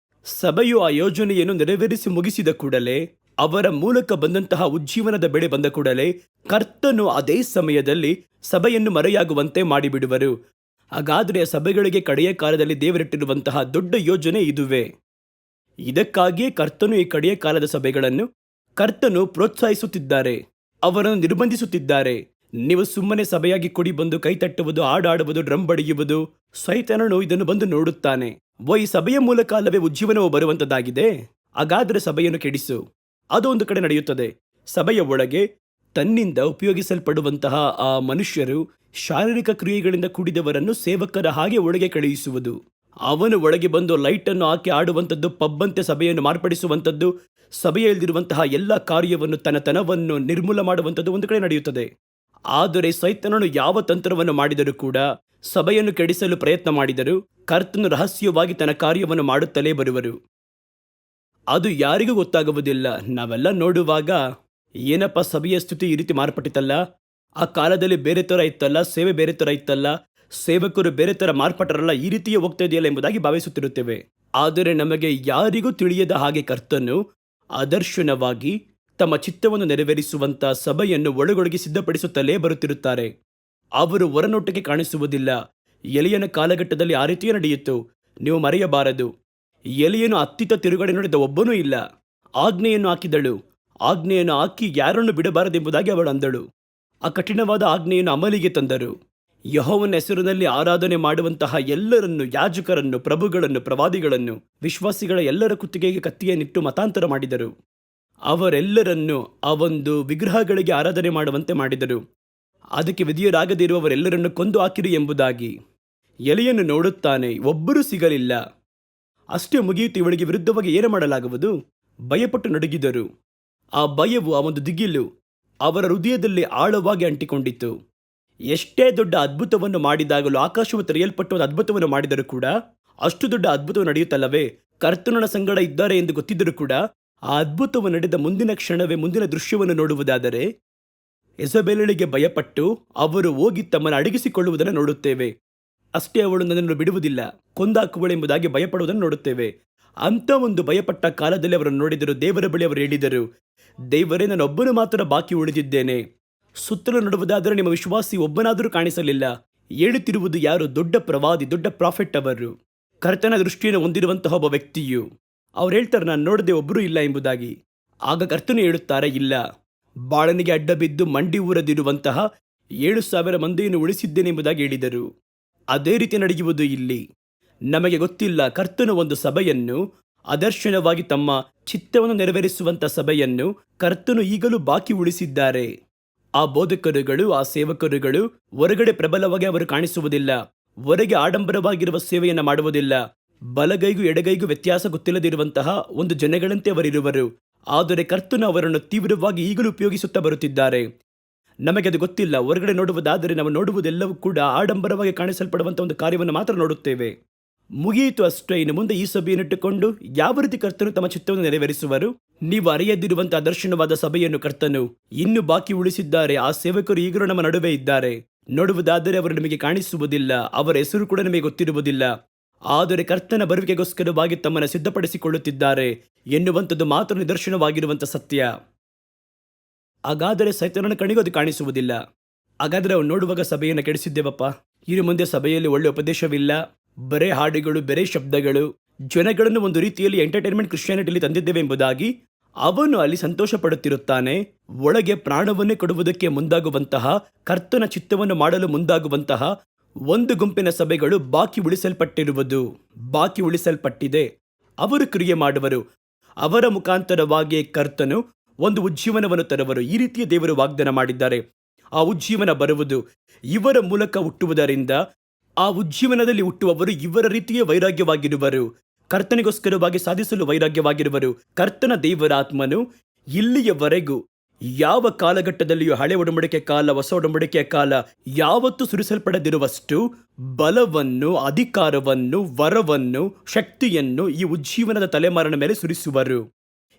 ಸಭೆಯು ಆ ಯೋಜನೆಯನ್ನು ನೆರವೇರಿಸಿ ಮುಗಿಸಿದ ಕೂಡಲೇ, ಅವರ ಮೂಲಕ ಬಂದಂತಹ ಉಜ್ಜೀವನದ ಬೆಳೆ ಬಂದ ಕೂಡಲೇ ಕರ್ತನು ಅದೇ ಸಮಯದಲ್ಲಿ ಸಭೆಯನ್ನು ಮರೆಯಾಗುವಂತೆ ಮಾಡಿಬಿಡುವರು. ಹಾಗಾದರೆ ಸಭೆಗಳಿಗೆ ಕಡೆಯ ಕಾಲದಲ್ಲಿ ದೇವರಿಟ್ಟಿರುವಂತಹ ದೊಡ್ಡ ಯೋಜನೆ ಇದುವೇ. ಇದಕ್ಕಾಗಿಯೇ ಕರ್ತನು ಈ ಕಡೆಯ ಕಾಲದ ಸಭೆಗಳನ್ನು ಕರ್ತನು ಪ್ರೋತ್ಸಾಹಿಸುತ್ತಿದ್ದಾರೆ, ಅವರನ್ನು ನಿರ್ಬಂಧಿಸುತ್ತಿದ್ದಾರೆ. ನೀವು ಸುಮ್ಮನೆ ಸಭೆಯಾಗಿ ಕೂಡಿ ಬಂದು ಕೈ ತಟ್ಟುವುದು, ಹಾಡಾಡುವುದು, ಡ್ರಮ್ ಬಡಿಯುವುದು, ಸೈತಾನನು ಇದನ್ನು ಬಂದು ನೋಡುತ್ತಾನೆ. ಈ ಸಭೆಯ ಮೂಲಕ ಅಲ್ಲವೇ ಉಜ್ಜೀವನವು ಬರುವಂತದ್ದಾಗಿದೆ, ಹಾಗಾದರೆ ಸಭೆಯನ್ನು ಕೆಡಿಸು. ಅದು ಒಂದು ಕಡೆ ನಡೆಯುತ್ತದೆ. ಸಭೆಯ ಒಳಗೆ ತನ್ನಿಂದ ಉಪಯೋಗಿಸಲ್ಪಡುವಂತಹ ಆ ಮನುಷ್ಯರು ಶಾರೀರಿಕ ಕ್ರಿಯೆಗಳಿಂದ ಕೂಡಿದವರನ್ನು ಸೇವಕರ ಹಾಗೆ ಒಳಗೆ ಕಳುಹಿಸುವುದು, ಅವನು ಒಳಗೆ ಬಂದು ಲೈಟನ್ನು ಹಾಕಿ ಆಡುವಂಥದ್ದು, ಪಬ್ಬಂತೆ ಸಭೆಯನ್ನು ಮಾರ್ಪಡಿಸುವಂಥದ್ದು, ಸಭೆಯಲ್ಲಿರುವಂತಹ ಎಲ್ಲ ಕಾರ್ಯವನ್ನು ತನವನ್ನು ನಿರ್ಮೂಲ ಮಾಡುವಂಥದ್ದು ಒಂದು ಕಡೆ ನಡೆಯುತ್ತದೆ. ಆದರೆ ಸೈತಾನನು ಯಾವ ತಂತ್ರವನ್ನು ಮಾಡಿದರೂ ಕೂಡ, ಸಭೆಯನ್ನು ಕೆಡಿಸಲು ಪ್ರಯತ್ನ ಮಾಡಿದರೂ, ಕರ್ತನು ರಹಸ್ಯವಾಗಿ ತನ್ನ ಕಾರ್ಯವನ್ನು ಮಾಡುತ್ತಲೇ ಬರುವರು. ಅದು ಯಾರಿಗೂ ಗೊತ್ತಾಗುವುದಿಲ್ಲ. ನಾವೆಲ್ಲ ನೋಡುವಾಗ ಏನಪ್ಪ ಸಭೆಯ ಸ್ಥಿತಿ ಈ ರೀತಿ ಮಾರ್ಪಟ್ಟಿತಲ್ಲ, ಆ ಕಾಲದಲ್ಲಿ ಬೇರೆ ಥರ ಇತ್ತಲ್ಲ, ಸೇವೆ ಬೇರೆ ಥರ ಇತ್ತಲ್ಲ, ಸೇವಕರು ಬೇರೆ ಥರ ಮಾರ್ಪಟ್ಟರಲ್ಲ, ಈ ರೀತಿಯೇ ಹೋಗ್ತಾ ಇದೆಯಲ್ಲ ಎಂಬುದಾಗಿ ಭಾವಿಸುತ್ತಿರುತ್ತೇವೆ. ಆದರೆ ನಮಗೆ ಯಾರಿಗೂ ತಿಳಿಯದ ಹಾಗೆ ಕರ್ತನು ಅದರ್ಶನವಾಗಿ ತಮ್ಮ ಚಿತ್ತವನ್ನು ನೆರವೇರಿಸುವಂತ ಸಭೆಯನ್ನು ಒಳಗೊಳಗೆ ಸಿದ್ಧಪಡಿಸುತ್ತಲೇ ಬರುತ್ತಿರುತ್ತಾರೆ. ಅವರು ಹೊರನೋಟಕ್ಕೆ ಕಾಣಿಸುವುದಿಲ್ಲ. ಎಲಿಯನ ಕಾಲಘಟ್ಟದಲ್ಲಿ ಆ ರೀತಿಯೇ ನಡೆಯಿತು. ನೀವು ಮರೆಯಬಾರದು. ಎಲಿಯನು ಅತ್ತಿತ್ತ ತಿರುಗಡೆ ನೋಡಿದ ಒಬ್ಬನೂ ಇಲ್ಲ. ಆಜ್ಞೆಯನ್ನು ಹಾಕಿದಳು. ಆಜ್ಞೆಯನ್ನು ಹಾಕಿ ಯಾರನ್ನು ಬಿಡಬಾರದೆಂಬುದಾಗಿ ಅವಳು ಅಂದಳು. ಆ ಕಠಿಣವಾದ ಆಜ್ಞೆಯನ್ನು ಅಮಲಿಗೆ ತಂದರು. ಯೆಹೋವನ ಹೆಸರಿನಲ್ಲಿ ಆರಾಧನೆ ಮಾಡುವಂತಹ ಎಲ್ಲರನ್ನು, ಯಾಜಕರನ್ನು, ಪ್ರಭುಗಳನ್ನು, ಪ್ರವಾದಿಗಳನ್ನು, ವಿಶ್ವಾಸಿಗಳ ಎಲ್ಲರ ಕುತ್ತಿಗೆಗೆ ಕತ್ತಿಯನ್ನಿಟ್ಟು ಮತಾಂತರ ಮಾಡಿದರು. ಅವರೆಲ್ಲರನ್ನು ಆ ಒಂದು ವಿಗ್ರಹಗಳಿಗೆ ಆರಾಧನೆ ಮಾಡುವಂತೆ ಮಾಡಿದರು. ಅದಕ್ಕೆ ವಿಧಿಯರಾಗದಿರುವವರೆಲ್ಲರನ್ನು ಕೊಂದು ಹಾಕಿರಿ ಎಂಬುದಾಗಿ. ಎಲೆಯನ್ನು ನೋಡುತ್ತಾನೆ, ಒಬ್ಬರೂ ಸಿಗಲಿಲ್ಲ. ಅಷ್ಟೇ ಮುಗಿಯಿತು. ಇವಳಿಗೆ ವಿರುದ್ಧವಾಗಿ ಏನು ಮಾಡಲಾಗುವುದು? ಭಯಪಟ್ಟು ನಡುಗಿದರು. ಆ ಭಯವು, ಆ ಒಂದು ದಿಗಿಲು ಅವರ ಹೃದಯದಲ್ಲಿ ಆಳವಾಗಿ ಅಂಟಿಕೊಂಡಿತ್ತು. ಎಷ್ಟೇ ದೊಡ್ಡ ಅದ್ಭುತವನ್ನು ಮಾಡಿದಾಗಲೂ, ಆಕಾಶವು ತೆರೆಯಲ್ಪಟ್ಟು ಒಂದು ಅದ್ಭುತವನ್ನು ಮಾಡಿದರೂ ಕೂಡ, ಅಷ್ಟು ದೊಡ್ಡ ಅದ್ಭುತವು ನಡೆಯುತ್ತಲ್ಲವೇ, ಕರ್ತನ ಸಂಗಡ ಇದ್ದಾರೆ ಎಂದು ಗೊತ್ತಿದ್ದರೂ ಕೂಡ, ಆ ಅದ್ಭುತವು ನಡೆದ ಮುಂದಿನ ಕ್ಷಣವೇ ಮುಂದಿನ ದೃಶ್ಯವನ್ನು ನೋಡುವುದಾದರೆ, ಯೆಜಬೇಲಳಿಗೆ ಭಯಪಟ್ಟು ಅವರು ಹೋಗಿ ತಮ್ಮನ್ನು ಅಡಗಿಸಿಕೊಳ್ಳುವುದನ್ನು ನೋಡುತ್ತೇವೆ. ಅಷ್ಟೇ, ಅವಳು ನನ್ನನ್ನು ಬಿಡುವುದಿಲ್ಲ, ಕೊಂದಾಕುವಳೆಂಬುದಾಗಿ ಭಯಪಡುವುದನ್ನು ನೋಡುತ್ತೇವೆ. ಅಂಥ ಒಂದು ಭಯಪಟ್ಟ ಕಾಲದಲ್ಲಿ ಅವರನ್ನು ನೋಡಿದರು. ದೇವರ ಬಳಿ ಅವರು ಹೇಳಿದರು, ದೇವರೇ, ನಾನೊಬ್ಬನು ಮಾತ್ರ ಬಾಕಿ ಉಳಿದಿದ್ದೇನೆ. ಸುತ್ತಲೂ ನೋಡುವುದಾದರೆ ನಿಮ್ಮ ವಿಶ್ವಾಸಿ ಒಬ್ಬನಾದರೂ ಕಾಣಿಸಲಿಲ್ಲ. ಹೇಳುತ್ತಿರುವುದು ಯಾರು? ದೊಡ್ಡ ಪ್ರವಾದಿ, ದೊಡ್ಡ ಪ್ರಾಫೆಟ್ ಅವರು, ಕರ್ತನ ದೃಷ್ಟಿಯನ್ನು ಹೊಂದಿರುವಂತಹ ಒಬ್ಬ ವ್ಯಕ್ತಿಯು. ಅವ್ರು ಹೇಳ್ತಾರೆ, ನಾನು ನೋಡದೆ ಒಬ್ಬರೂ ಇಲ್ಲ ಎಂಬುದಾಗಿ. ಆಗ ಕರ್ತನು ಹೇಳುತ್ತಾರೆ, ಇಲ್ಲ, ಬಾಳನಿಗೆ ಅಡ್ಡ ಬಿದ್ದು ಮಂಡಿ ಊರದಿರುವಂತಹ 7,000 ಮಂದಿಯನ್ನು ಉಳಿಸಿದ್ದೇನೆ ಎಂಬುದಾಗಿ ಹೇಳಿದರು. ಅದೇ ರೀತಿ ನಡೆಯುವುದು ಇಲ್ಲಿ. ನಮಗೆ ಗೊತ್ತಿಲ್ಲ, ಕರ್ತನು ಒಂದು ಸಭೆಯನ್ನು, ಅದರ್ಶನವಾಗಿ ತಮ್ಮ ಚಿತ್ತವನ್ನು ನೆರವೇರಿಸುವಂಥ ಸಭೆಯನ್ನು ಕರ್ತನು ಈಗಲೂ ಬಾಕಿ ಉಳಿಸಿದ್ದಾರೆ. ಆ ಬೋಧಕರುಗಳು, ಆ ಸೇವಕರುಗಳು ಹೊರಗಡೆ ಪ್ರಬಲವಾಗಿ ಅವರು ಕಾಣಿಸುವುದಿಲ್ಲ. ಹೊರಗೆ ಆಡಂಬರವಾಗಿರುವ ಸೇವೆಯನ್ನು ಮಾಡುವುದಿಲ್ಲ. ಬಲಗೈಗೂ ಎಡಗೈಗೂ ವ್ಯತ್ಯಾಸ ಗೊತ್ತಿಲ್ಲದಿರುವಂತಹ ಒಂದು ಜನಗಳಂತೆ ಅವರಿರುವರು. ಆದರೆ ಕರ್ತನು ಅವರನ್ನು ತೀವ್ರವಾಗಿ ಈಗಲೂ ಉಪಯೋಗಿಸುತ್ತಾ ಬರುತ್ತಿದ್ದಾರೆ. ನಮಗದು ಗೊತ್ತಿಲ್ಲ. ಹೊರಗಡೆ ನೋಡುವುದಾದರೆ ನಾವು ನೋಡುವುದೆಲ್ಲವೂ ಕೂಡ ಆಡಂಬರವಾಗಿ ಕಾಣಿಸಲ್ಪಡುವಂಥ ಒಂದು ಕಾರ್ಯವನ್ನು ಮಾತ್ರ ನೋಡುತ್ತೇವೆ. ಮುಗಿಯಿತು ಅಷ್ಟೇ. ಇನ್ನು ಮುಂದೆ ಈ ಸಭೆಯನ್ನಿಟ್ಟುಕೊಂಡು ಯಾವ ರೀತಿ ಕರ್ತನು ತಮ್ಮ ಚಿತ್ತವನ್ನು ನೆರವೇರಿಸುವರು? ನೀವು ಅರಿಯದಿರುವಂತಹ ದರ್ಶನವಾದ ಸಭೆಯನ್ನು ಕರ್ತನು ಇನ್ನೂ ಬಾಕಿ ಉಳಿಸಿದ್ದಾರೆ. ಆ ಸೇವಕರು ಈಗಲೂ ನಮ್ಮ ನಡುವೆ ಇದ್ದಾರೆ. ನೋಡುವುದಾದರೆ ಅವರು ನಿಮಗೆ ಕಾಣಿಸುವುದಿಲ್ಲ, ಅವರ ಹೆಸರು ಕೂಡ ನಿಮಗೆ ಗೊತ್ತಿರುವುದಿಲ್ಲ. ಆದರೆ ಕರ್ತನ ಬರುವಿಕೆಗೋಸ್ಕರವಾಗಿ ತಮ್ಮನ್ನು ಸಿದ್ಧಪಡಿಸಿಕೊಳ್ಳುತ್ತಿದ್ದಾರೆ ಎನ್ನುವಂಥದ್ದು ಮಾತ್ರ ನಿದರ್ಶನವಾಗಿರುವಂಥ ಸತ್ಯ. ಹಾಗಾದರೆ ಸೈತಾನನ ಕಣಿಗೂ ಅದು ಕಾಣಿಸುವುದಿಲ್ಲ. ಹಾಗಾದರೆ ಅವನು ನೋಡುವಾಗ ಸಭೆಯನ್ನು ಕೆಡಿಸಿದ್ದೇವಪ್ಪ, ಇನ್ನು ಮುಂದೆ ಸಭೆಯಲ್ಲಿ ಒಳ್ಳೆ ಉಪದೇಶವಿಲ್ಲ, ಬರೇ ಹಾಡುಗಳು, ಬೇರೆ ಶಬ್ದಗಳು, ಜನಗಳನ್ನು ಒಂದು ರೀತಿಯಲ್ಲಿ ಎಂಟರ್ಟೈನ್ಮೆಂಟ್ ಕ್ರಿಶ್ಚಿಯಾನಿಟಿಯಲ್ಲಿ ತಂದಿದ್ದೇವೆ ಎಂಬುದಾಗಿ ಅವನು ಅಲ್ಲಿ ಸಂತೋಷ ಪಡುತ್ತಿರುತ್ತಾನೆ. ಒಳಗೆ ಪ್ರಾಣವನ್ನೇ ಕೊಡುವುದಕ್ಕೆ ಮುಂದಾಗುವಂತಹ, ಕರ್ತನ ಚಿತ್ತವನ್ನು ಮಾಡಲು ಮುಂದಾಗುವಂತಹ ಒಂದು ಗುಂಪಿನ ಸಭೆಗಳು ಬಾಕಿ ಉಳಿಸಲ್ಪಟ್ಟಿದೆ. ಅವರು ಕ್ರಿಯೆ ಮಾಡುವರು. ಅವರ ಮುಖಾಂತರವಾಗಿ ಕರ್ತನು ಒಂದು ಉಜ್ಜೀವನವನ್ನು ತರುವರು. ಈ ರೀತಿಯ ದೇವರು ವಾಗ್ದಾನ ಮಾಡಿದ್ದಾರೆ. ಆ ಉಜ್ಜೀವನ ಬರುವುದು ಇವರ ಮೂಲಕ ಹುಟ್ಟುವುದರಿಂದ, ಆ ಉಜ್ಜೀವನದಲ್ಲಿ ಹುಟ್ಟುವವರು ಇವರ ರೀತಿಯ ವೈರಾಗ್ಯವಾಗಿರುವರು. ಕರ್ತನಿಗೋಸ್ಕರವಾಗಿ ಸಾಧಿಸಲು ವೈರಾಗ್ಯವಾಗಿರುವರು. ಕರ್ತನ ದೇವರ ಆತ್ಮನು ಇಲ್ಲಿಯವರೆಗೂ ಯಾವ ಕಾಲಘಟ್ಟದಲ್ಲಿಯೂ, ಹಳೆ ಒಡಂಬಡಿಕೆ ಕಾಲ, ಹೊಸ ಒಡಂಬಡಿಕೆಯ ಕಾಲ, ಯಾವತ್ತೂ ಸುರಿಸಲ್ಪಡದಿರುವಷ್ಟು ಬಲವನ್ನು, ಅಧಿಕಾರವನ್ನು, ವರವನ್ನು, ಶಕ್ತಿಯನ್ನು ಈ ಉಜ್ಜೀವನದ ತಲೆಮಾರಿನ ಮೇಲೆ ಸುರಿಸುವರು.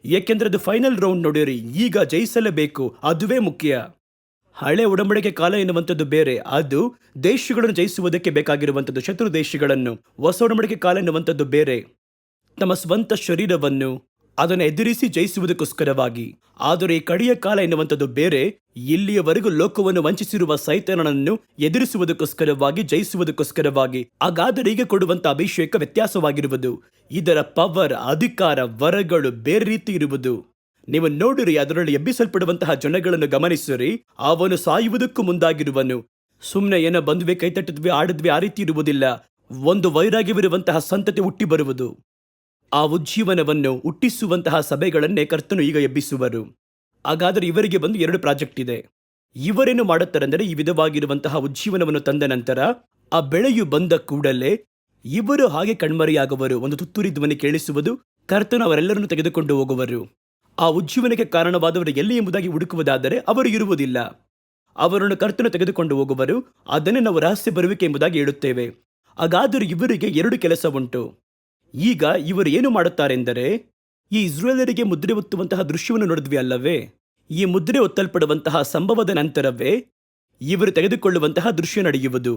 ಏಕೆಂದರೆ ಅದು ಫೈನಲ್ ರೌಂಡ್. ನೋಡಿರಿ, ಈಗ ಜಯಿಸಲೇಬೇಕು, ಅದುವೇ ಮುಖ್ಯ. ಹಳೆ ಒಡಂಬಡಿಕೆ ಕಾಲ ಎನ್ನುವಂಥದ್ದು ಬೇರೆ, ಅದು ದೇಶಗಳನ್ನು ಜಯಿಸುವುದಕ್ಕೆ ಬೇಕಾಗಿರುವಂಥದ್ದು, ಶತ್ರು ದೇಶಗಳನ್ನು. ಹೊಸ ಒಡಂಬಡಿಕೆ ಕಾಲ ಎನ್ನುವಂಥದ್ದು ಬೇರೆ, ತಮ್ಮ ಸ್ವಂತ ಶರೀರವನ್ನು ಅದನ್ನು ಎದುರಿಸಿ ಜಯಿಸುವುದಕ್ಕೋಸ್ಕರವಾಗಿ. ಆದರೆ ಈ ಕಡೆಯ ಕಾಲ ಎನ್ನುವಂಥದ್ದು ಬೇರೆ. ಇಲ್ಲಿಯವರೆಗೂ ಲೋಕವನ್ನು ವಂಚಿಸಿರುವ ಸೈತಾನನನ್ನು ಎದುರಿಸುವುದಕ್ಕೋಸ್ಕರವಾಗಿ, ಜಯಿಸುವುದಕ್ಕೋಸ್ಕರವಾಗಿ. ಹಾಗಾದರೆ ಈಗ ಕೊಡುವಂಥ ಅಭಿಷೇಕ ವ್ಯತ್ಯಾಸವಾಗಿರುವುದು. ಇದರ ಪವರ್, ಅಧಿಕಾರ, ವರಗಳು ಬೇರೆ ರೀತಿ ಇರುವುದು. ನೀವು ನೋಡಿರಿ, ಅದರಲ್ಲಿ ಎಬ್ಬಿಸಲ್ಪಡುವಂತಹ ಜನಗಳನ್ನು ಗಮನಿಸಿರಿ. ಅವನು ಸಾಯುವುದಕ್ಕೂ ಮುಂದಾಗಿರುವನು. ಸುಮ್ಮನೆ ಏನೋ ಬಂದ್ವಿ, ಕೈ ತಟ್ಟಿದ್ವಿ, ಆಡಿದ್ವಿ, ಆ ರೀತಿ ಇರುವುದಿಲ್ಲ. ಒಂದು ವೈರಾಗ್ಯವಿರುವಂತಹ ಸಂತತಿ ಹುಟ್ಟಿ ಬರುವುದು. ಆ ಉಜ್ಜೀವನವನ್ನು ಹುಟ್ಟಿಸುವಂತಹ ಸಭೆಗಳನ್ನೇ ಕರ್ತನು ಈಗ ಎಬ್ಬಿಸುವರು. ಹಾಗಾದರೆ ಇವರಿಗೆ ಬಂದು 2 ಪ್ರಾಜೆಕ್ಟ್ ಇದೆ. ಇವರೇನು ಮಾಡುತ್ತಾರೆಂದರೆ, ಈ ವಿಧವಾಗಿರುವಂತಹ ಉಜ್ಜೀವನವನ್ನು ತಂದ ನಂತರ ಆ ಬೆಳೆಯು ಬಂದ ಕೂಡಲೇ ಇವರು ಹಾಗೆ ಕಣ್ಮರೆಯಾಗುವರು. ಒಂದು ತುತ್ತೂರಿ ಧ್ವನಿ ಕೇಳಿಸುವುದು, ಕರ್ತನು ಅವರೆಲ್ಲರನ್ನು ತೆಗೆದುಕೊಂಡು ಹೋಗುವರು. ಆ ಉಜ್ಜೀವನಕ್ಕೆ ಕಾರಣವಾದವರು ಎಲ್ಲಿ ಎಂಬುದಾಗಿ ಹುಡುಕುವುದಾದರೆ ಅವರು ಇರುವುದಿಲ್ಲ. ಅವರನ್ನು ಕರ್ತನು ತೆಗೆದುಕೊಂಡು ಹೋಗುವರು. ಅದನ್ನೇ ನಾವು ರಹಸ್ಯ ಬರುವಿಕೆ ಎಂಬುದಾಗಿ ಹೇಳುತ್ತೇವೆ. ಹಾಗಾದರೂ ಇವರಿಗೆ 2 ಕೆಲಸ ಉಂಟು. ಈಗ ಇವರು ಏನು ಮಾಡುತ್ತಾರೆಂದರೆ, ಈ ಇಸ್ರೇಲರಿಗೆ ಮುದ್ರೆ ಒತ್ತುವಂತಹ ದೃಶ್ಯವನ್ನು ನೋಡಿದ್ವಿ ಅಲ್ಲವೇ? ಈ ಮುದ್ರೆ ಒತ್ತಲ್ಪಡುವಂತಹ ಸಂಭವದ ನಂತರವೇ ಇವರು ತೆಗೆದುಕೊಳ್ಳುವಂತಹ ದೃಶ್ಯ ನಡೆಯುವುದು.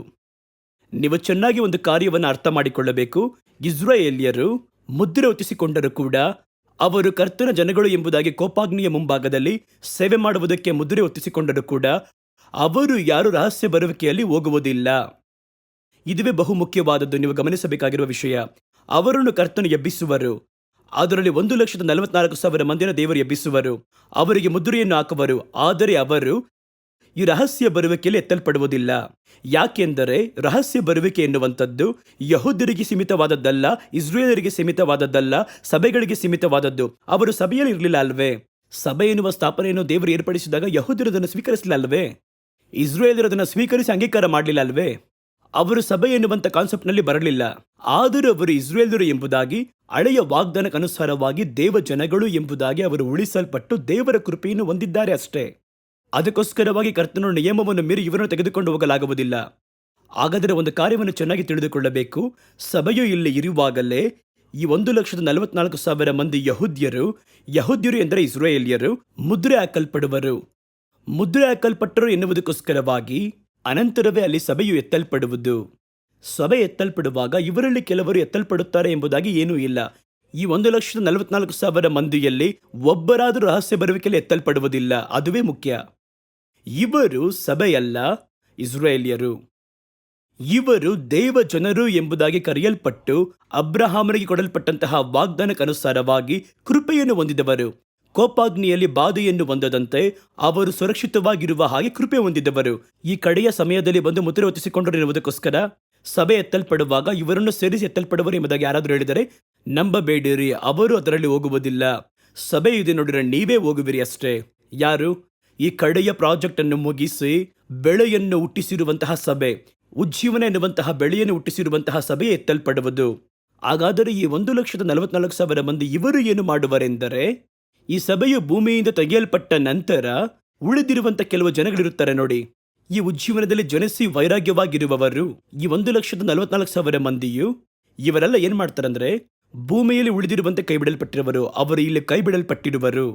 ನೀವು ಚೆನ್ನಾಗಿ ಒಂದು ಕಾರ್ಯವನ್ನು ಅರ್ಥ ಮಾಡಿಕೊಳ್ಳಬೇಕು. ಇಸ್ರಾಯೇಲ್ಯರು ಮುದ್ರೆ ಒತ್ತಿಸಿಕೊಂಡರೂ ಕೂಡ ಅವರು ಕರ್ತನ ಜನಗಳು ಎಂಬುದಾಗಿ ಕೋಪಾಗ್ನಿಯ ಮುಂಭಾಗದಲ್ಲಿ ಸೇವೆ ಮಾಡುವುದಕ್ಕೆ ಮುದ್ರೆ ಒತ್ತಿಸಿಕೊಂಡರೂ ಕೂಡ ಅವರು ಯಾರು ರಹಸ್ಯ ಬರುವಿಕೆಯಲ್ಲಿ ಹೋಗುವುದಿಲ್ಲ. ಇದುವೇ ಬಹು ಮುಖ್ಯವಾದದ್ದು, ನೀವು ಗಮನಿಸಬೇಕಾಗಿರುವ ವಿಷಯ. ಅವರನ್ನು ಕರ್ತನು ಎಬ್ಬಿಸುವರು. ಅದರಲ್ಲಿ 1,44,000 ಮಂದಿನ ದೇವರು ಎಬ್ಬಿಸುವರು. ಅವರಿಗೆ ಮುದ್ರೆಯನ್ನು ಹಾಕುವರು. ಆದರೆ ಅವರು ಈ ರಹಸ್ಯ ಬರುವಿಕೆಯಲ್ಲಿ ಎತ್ತಲ್ಪಡುವುದಿಲ್ಲ. ಯಾಕೆಂದರೆ ರಹಸ್ಯ ಬರುವಿಕೆ ಎನ್ನುವಂಥದ್ದು ಯಹೂದ್ಯರಿಗೆ ಸೀಮಿತವಾದದ್ದಲ್ಲ, ಇಸ್ರೇಲರಿಗೆ ಸೀಮಿತವಾದದ್ದಲ್ಲ, ಸಭೆಗಳಿಗೆ ಸೀಮಿತವಾದದ್ದು. ಅವರು ಸಭೆಯಲ್ಲಿ ಇರಲಿಲ್ಲ ಅಲ್ವೇ? ಸಭೆ ಎನ್ನುವ ಸ್ಥಾಪನೆಯನ್ನು ದೇವರು ಏರ್ಪಡಿಸಿದಾಗ ಯಹೂದ್ಯರು ಅದನ್ನು ಸ್ವೀಕರಿಸಲಿಲ್ಲ ಅಲ್ವೇ? ಇಸ್ರೇಲರು ಅದನ್ನು ಸ್ವೀಕರಿಸಿ ಅಂಗೀಕಾರ ಮಾಡಲಿಲ್ಲ ಅಲ್ವೇ? ಅವರು ಸಭೆ ಎನ್ನುವಂಥ ಕಾನ್ಸೆಪ್ಟ್ನಲ್ಲಿ ಬರಲಿಲ್ಲ. ಆದರೂ ಅವರು ಇಸ್ರೇಲರು ಎಂಬುದಾಗಿ, ಹಳೆಯ ವಾಗ್ದಾನಕ್ಕನುಸಾರವಾಗಿ ದೇವ ಜನಗಳು ಎಂಬುದಾಗಿ ಅವರು ಉಳಿಸಲ್ಪಟ್ಟು ದೇವರ ಕೃಪೆಯನ್ನು ಹೊಂದಿದ್ದಾರೆ ಅಷ್ಟೇ. ಅದಕ್ಕೋಸ್ಕರವಾಗಿ ಕರ್ತನ ನಿಯಮವನ್ನು ಮೀರಿ ಇವರನ್ನು ತೆಗೆದುಕೊಂಡು ಹೋಗಲಾಗುವುದಿಲ್ಲ. ಹಾಗಾದರೆ ಒಂದು ಕಾರ್ಯವನ್ನು ಚೆನ್ನಾಗಿ ತಿಳಿದುಕೊಳ್ಳಬೇಕು. ಸಭೆಯು ಇಲ್ಲಿ ಇರುವಾಗಲೇ ಈ 1,44,000 ಮಂದಿ ಯಹೂದ್ಯರು ಎಂದರೆ ಇಸ್ರಾಯೇಲ್ಯರು ಮುದ್ರೆ ಹಾಕಲ್ಪಡುವರು. ಮುದ್ರೆ ಹಾಕಲ್ಪಟ್ಟರು ಎನ್ನುವುದಕ್ಕೋಸ್ಕರವಾಗಿ ಅನಂತರವೇ ಅಲ್ಲಿ ಸಭೆಯು ಎತ್ತಲ್ಪಡುವುದು. ಸಭೆ ಎತ್ತಲ್ಪಡುವಾಗ ಇವರಲ್ಲಿ ಕೆಲವರು ಎತ್ತಲ್ಪಡುತ್ತಾರೆ ಎಂಬುದಾಗಿ ಏನೂ ಇಲ್ಲ. ಈ 1,44,000 ಮಂದಿಯಲ್ಲಿ ಒಬ್ಬರಾದರೂ ರಹಸ್ಯ ಬರುವಿಕೆಯಲ್ಲಿ ಎತ್ತಲ್ಪಡುವುದಿಲ್ಲ. ಅದುವೇ ಮುಖ್ಯ. ಇವರು ಸಭೆಯಲ್ಲ, ಇಸ್ರಾಯೇಲ್ಯರು. ಇವರು ದೇವ ಜನರು ಎಂಬುದಾಗಿ ಕರೆಯಲ್ಪಟ್ಟು ಅಬ್ರಹಾಮನಿಗೆ ಕೊಡಲ್ಪಟ್ಟಂತಹ ವಾಗ್ದಾನಕ್ಕನುಸಾರವಾಗಿ ಕೃಪೆಯನ್ನು ಹೊಂದಿದವರು. ಕೋಪಾಗ್ನಿಯಲ್ಲಿ ಬಾಧೆಯನ್ನು ಹೊಂದದಂತೆ ಅವರು ಸುರಕ್ಷಿತವಾಗಿರುವ ಹಾಗೆ ಕೃಪೆ ಹೊಂದಿದವರು. ಈ ಕಡೆಯ ಸಮಯದಲ್ಲಿ ಬಂದು ಮುದ್ರೆ ಹೊತ್ತಿಸಿಕೊಂಡಿರುವುದಕ್ಕೋಸ್ಕರ ಸಭೆ ಎತ್ತಲ್ಪಡುವಾಗ ಇವರನ್ನು ಸೇರಿಸಿ ಎತ್ತಲ್ಪಡುವರು ಎಂಬುದಾಗಿ ಯಾರಾದರೂ ಹೇಳಿದರೆ ನಂಬಬೇಡಿರಿ, ಅವರು ಅದರಲ್ಲಿ ಹೋಗುವುದಿಲ್ಲ. ಸಭೆ ಇದೆ ನೋಡಿದರೆ ನೀವೇ ಹೋಗುವಿರಿ ಅಷ್ಟೇ. ಯಾರು? ಈ ಕಡೆಯ ಪ್ರಾಜೆಕ್ಟ್ ಅನ್ನು ಮುಗಿಸಿ ಬೆಳೆಯನ್ನು ಹುಟ್ಟಿಸಿರುವಂತಹ ಸಭೆ, ಉಜ್ಜೀವನ ಎನ್ನುವಂತಹ ಬೆಳೆಯನ್ನು ಹುಟ್ಟಿಸಿರುವಂತಹ ಸಭೆ ಎತ್ತಲ್ಪಡುವುದು. ಹಾಗಾದರೆ ಈ 1,44,000 ಮಂದಿ ಇವರು ಏನು ಮಾಡುವರೆಂದರೆ, ಈ ಸಭೆಯು ಭೂಮಿಯಿಂದ ತೆಗೆಯಲ್ಪಟ್ಟ ನಂತರ ಉಳಿದಿರುವಂತ ಕೆಲವು ಜನಗಳಿರುತ್ತಾರೆ ನೋಡಿ. ಈ ಉಜ್ಜೀವನದಲ್ಲಿ ಜನಿಸಿ ವೈರಾಗ್ಯವಾಗಿರುವವರು ಈ 1,44,000 ಮಂದಿಯು ಇವರೆಲ್ಲ ಏನ್ ಮಾಡ್ತಾರಂದ್ರೆ, ಭೂಮಿಯಲ್ಲಿ ಉಳಿದಿರುವಂತೆ ಕೈ ಬಿಡಲ್ಪಟ್ಟಿರುವರು. ಅವರು ಇಲ್ಲಿ ಕೈ ಬಿಡಲ್ಪಟ್ಟಿರುವರು.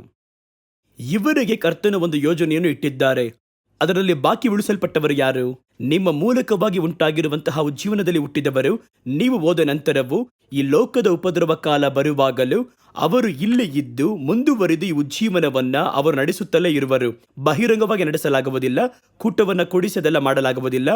ಇವರಿಗೆ ಕರ್ತನ ಒಂದು ಯೋಜನೆಯನ್ನು ಇಟ್ಟಿದ್ದಾರೆ. ಅದರಲ್ಲಿ ಬಾಕಿ ಉಳಿಸಲ್ಪಟ್ಟವರು ಯಾರು? ನಿಮ್ಮ ಮೂಲಕವಾಗಿ ಉಂಟಾಗಿರುವಂತಹ ಉಜ್ಜೀವನದಲ್ಲಿ ಹುಟ್ಟಿದವರು. ನೀವು ಹೋದ ನಂತರವೂ ಈ ಲೋಕದ ಉಪದ್ರವ ಕಾಲ ಬರುವಾಗಲೂ ಅವರು ಇಲ್ಲಿ ಇದ್ದು ಮುಂದುವರಿದು ಈ ಉಜ್ಜೀವನವನ್ನ ಅವರು ನಡೆಸುತ್ತಲೇ ಇರುವರು. ಬಹಿರಂಗವಾಗಿ ನಡೆಸಲಾಗುವುದಿಲ್ಲ, ಕೂಟವನ್ನು ಕೂಡಿಸಿ ಅದೆಲ್ಲ ಮಾಡಲಾಗುವುದಿಲ್ಲ.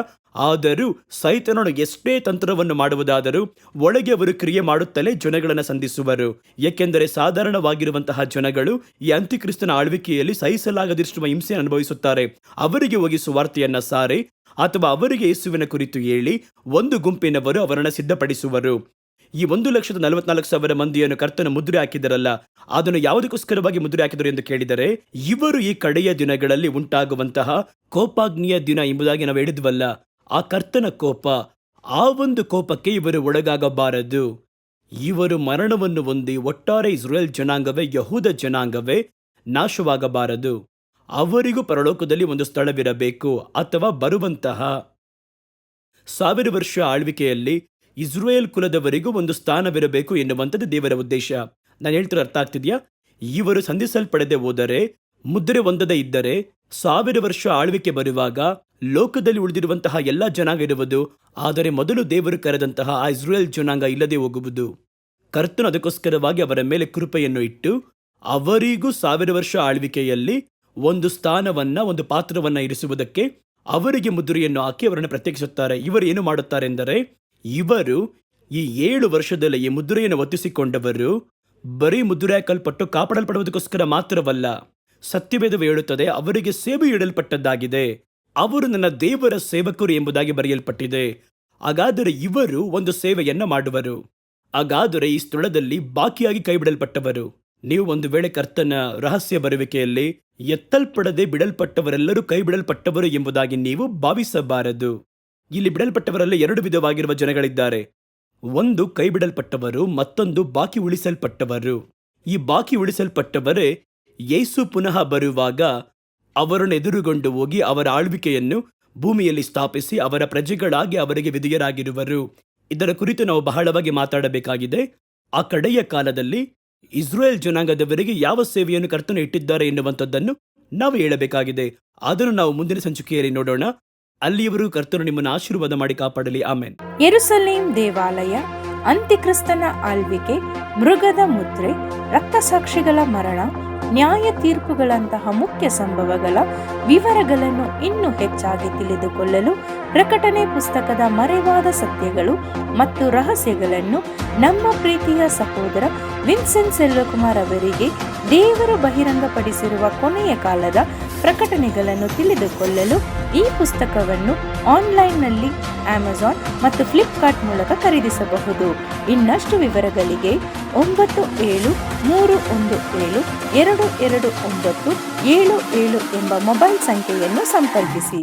ಆದರೂ ಸೈತಾನನು ಎಷ್ಟೇ ತಂತ್ರವನ್ನು ಮಾಡುವುದಾದರೂ ಒಳಗೆ ಅವರು ಕ್ರಿಯೆ ಮಾಡುತ್ತಲೇ ಜನಗಳನ್ನು ಸಂಧಿಸುವರು. ಏಕೆಂದರೆ ಸಾಧಾರಣವಾಗಿರುವಂತಹ ಜನಗಳು ಈ ಅಂತ್ಯಕ್ರಿಸ್ತನ ಆಳ್ವಿಕೆಯಲ್ಲಿ ಸಹಿಸಲಾಗದಿರುವ ಹಿಂಸೆ ಅನುಭವಿಸುತ್ತಾರೆ. ಅವರಿಗೆ ಹೋಗಿ ಸುವಾರ್ತೆಯನ್ನ ಸಾರಿ ಅಥವಾ ಅವರಿಗೆ ಯೇಸುವಿನ ಕುರಿತು ಹೇಳಿ ಒಂದು ಗುಂಪಿನವರು ಅವರನ್ನು ಸಿದ್ಧಪಡಿಸುವರು. ಈ 1,44,000 ಮಂದಿಯನ್ನು ಕರ್ತನ ಮುದ್ರೆ ಹಾಕಿದರಲ್ಲ, ಅದನ್ನು ಯಾವುದಕ್ಕೋಸ್ಕರವಾಗಿ ಮುದ್ರೆ ಹಾಕಿದರು ಎಂದು ಕೇಳಿದರೆ, ಇವರು ಈ ಕಡೆಯ ದಿನಗಳಲ್ಲಿ ಉಂಟಾಗುವಂತಹ ಕೋಪಾಗ್ನಿಯ ದಿನ ಎಂಬುದಾಗಿ ನಾವು ಹೇಳಿದ್ವಲ್ಲ, ಆ ಕರ್ತನ ಕೋಪ, ಆ ಒಂದು ಕೋಪಕ್ಕೆ ಇವರು ಒಳಗಾಗಬಾರದು. ಇವರು ಮರಣವನ್ನು ಹೊಂದಿ ಒಟ್ಟಾರೆ ಇಸ್ರೇಲ್ ಜನಾಂಗವೇ, ಯಹೂದ ಜನಾಂಗವೇ ನಾಶವಾಗಬಾರದು. ಅವರಿಗೂ ಪರಲೋಕದಲ್ಲಿ ಒಂದು ಸ್ಥಳವಿರಬೇಕು. ಅಥವಾ ಬರುವಂತಹ 1000 ವರ್ಷ ಆಳ್ವಿಕೆಯಲ್ಲಿ ಇಸ್ರೇಲ್ ಕುಲದವರಿಗೂ ಒಂದು ಸ್ಥಾನವಿರಬೇಕು ಎನ್ನುವಂಥದ್ದು ದೇವರ ಉದ್ದೇಶ. ನಾನು ಹೇಳ್ತಿರೋ ಅರ್ಥ ಆಗ್ತಿದ್ಯಾ? ಇವರು ಸಂಧಿಸಲ್ಪಡದೆ ಹೋದರೆ, ಮುದ್ರೆ ಹೊಂದದೇ ಇದ್ದರೆ 1000 ವರ್ಷ ಆಳ್ವಿಕೆ ಬರುವಾಗ ಲೋಕದಲ್ಲಿ ಉಳಿದಿರುವಂತಹ ಎಲ್ಲ ಜನಾಂಗ ಇರುವುದು. ಆದರೆ ಮೊದಲು ದೇವರು ಕರೆದಂತಹ ಆ ಇಸ್ರೇಲ್ ಜನಾಂಗ ಇಲ್ಲದೆ ಹೋಗುವುದು. ಕರ್ತನು ಅದಕ್ಕೋಸ್ಕರವಾಗಿ ಅವರ ಮೇಲೆ ಕೃಪೆಯನ್ನು ಇಟ್ಟು ಅವರಿಗೂ 1000 ವರ್ಷ ಆಳ್ವಿಕೆಯಲ್ಲಿ ಒಂದು ಸ್ಥಾನವನ್ನ, ಒಂದು ಪಾತ್ರವನ್ನ ಇರಿಸುವುದಕ್ಕೆ ಅವರಿಗೆ ಮುದ್ರೆಯನ್ನು ಹಾಕಿ ಅವರನ್ನು ಪ್ರತ್ಯೇಕಿಸುತ್ತಾರೆ. ಇವರು ಏನು ಮಾಡುತ್ತಾರೆಂದರೆ, ಇವರು ಈ 7 ವರ್ಷದಲ್ಲಿ ಈ ಮುದ್ರೆಯನ್ನು ಒತ್ತಿಸಿಕೊಂಡವರು ಬರೀ ಮುದ್ರೆ ಹಾಕಲ್ಪಟ್ಟು ಕಾಪಾಡಲ್ಪಡುವುದಕ್ಕೋಸ್ಕರ ಮಾತ್ರವಲ್ಲ, ಸತ್ಯವೇದವು ಹೇಳುತ್ತದೆ ಅವರಿಗೆ ಸೇವೆ ಇಡಲ್ಪಟ್ಟದ್ದಾಗಿದೆ. ಅವರು ನನ್ನ ದೇವರ ಸೇವಕರು ಎಂಬುದಾಗಿ ಬರೆಯಲ್ಪಟ್ಟಿದೆ. ಹಾಗಾದರೆ ಇವರು ಒಂದು ಸೇವೆಯನ್ನ ಮಾಡುವರು. ಹಾಗಾದರೆ ಈ ಸ್ಥಳದಲ್ಲಿ ಬಾಕಿಯಾಗಿ ಕೈಬಿಡಲ್ಪಟ್ಟವರು. ನೀವು ಒಂದು ವೇಳೆ ಕರ್ತನ ರಹಸ್ಯ ಬರುವಿಕೆಯಲ್ಲಿ ಎತ್ತಲ್ಪಡದೆ ಬಿಡಲ್ಪಟ್ಟವರೆಲ್ಲರೂ ಕೈ ಬಿಡಲ್ಪಟ್ಟವರು ಎಂಬುದಾಗಿ ನೀವು ಭಾವಿಸಬಾರದು. ಇಲ್ಲಿ ಬಿಡಲ್ಪಟ್ಟವರಲ್ಲಿ 2 ವಿಧವಾಗಿರುವ ಜನಗಳಿದ್ದಾರೆ. ಒಂದು ಕೈ ಬಿಡಲ್ಪಟ್ಟವರು, ಮತ್ತೊಂದು ಬಾಕಿ ಉಳಿಸಲ್ಪಟ್ಟವರು. ಈ ಬಾಕಿ ಉಳಿಸಲ್ಪಟ್ಟವರೇ ಯೇಸು ಪುನಃ ಬರುವಾಗ ಅವರನ್ನು ಎದುರುಗೊಂಡು ಹೋಗಿ ಅವರ ಆಳ್ವಿಕೆಯನ್ನು ಭೂಮಿಯಲ್ಲಿ ಸ್ಥಾಪಿಸಿ ಅವರ ಪ್ರಜೆಗಳಾಗಿ ಅವರಿಗೆ ವಿಧೇಯರಾಗಿರುವರು. ಇದರ ಕುರಿತು ನಾವು ಬಹಳವಾಗಿ ಮಾತಾಡಬೇಕಾಗಿದೆ. ಆ ಕಡೆಯ ಕಾಲದಲ್ಲಿ ಇಸ್ರೇಲ್ ಜನಾಂಗದವರಿಗೆ ಯಾವ ಸೇವೆಯನ್ನು ಕರ್ತನು ಇಟ್ಟಿದ್ದಾರೆ ಎನ್ನುವಂಥದ್ದನ್ನು ನಾವು ಹೇಳಬೇಕಾಗಿದೆ. ಅದನ್ನು ನಾವು ಮುಂದಿನ ಸಂಚಿಕೆಯಲ್ಲಿ ನೋಡೋಣ. ಅಲ್ಲಿಯವರೆಗೂ ಕರ್ತನು ನಿಮ್ಮನ್ನು ಆಶೀರ್ವಾದ ಮಾಡಿ ಕಾಪಾಡಲಿ. ಆಮೆನ್. ಯೆರೂಸಲೇಮ್ ದೇವಾಲಯ, ಅಂತ್ಯಕ್ರಿಸ್ತನ ಆಳ್ವಿಕೆ, ಮೃಗದ ಮುದ್ರೆ, ರಕ್ತಸಾಕ್ಷಿಗಳ ಮರಣ, ನ್ಯಾಯ ತೀರ್ಪುಗಳಂತಹ ಮುಖ್ಯ ಸಂಭವಗಳ ವಿವರಗಳನ್ನು ಇನ್ನೂ ಹೆಚ್ಚಾಗಿ ತಿಳಿದುಕೊಳ್ಳಲು ಪ್ರಕಟಣೆ ಪುಸ್ತಕದ ಮರೆವಾದ ಸತ್ಯಗಳು ಮತ್ತು ರಹಸ್ಯಗಳನ್ನು ನಮ್ಮ ಪ್ರೀತಿಯ ಸಹೋದರ ವಿನ್ಸೆಂಟ್ ಸೆಲ್ವಕುಮಾರ್ ಅವರಿಗೆ ದೇವರು ಬಹಿರಂಗಪಡಿಸಿರುವ ಕೊನೆಯ ಕಾಲದ ಪ್ರಕಟಣೆಗಳನ್ನು ತಿಳಿದುಕೊಳ್ಳಲು ಈ ಪುಸ್ತಕವನ್ನು ಆನ್ಲೈನ್ನಲ್ಲಿ ಅಮೆಜಾನ್ ಮತ್ತು ಫ್ಲಿಪ್ಕಾರ್ಟ್ ಮೂಲಕ ಖರೀದಿಸಬಹುದು. ಇನ್ನಷ್ಟು ವಿವರಗಳಿಗೆ 9731722977 ಎಂಬ ಮೊಬೈಲ್ ಸಂಖ್ಯೆಯನ್ನು ಸಂಪರ್ಕಿಸಿ.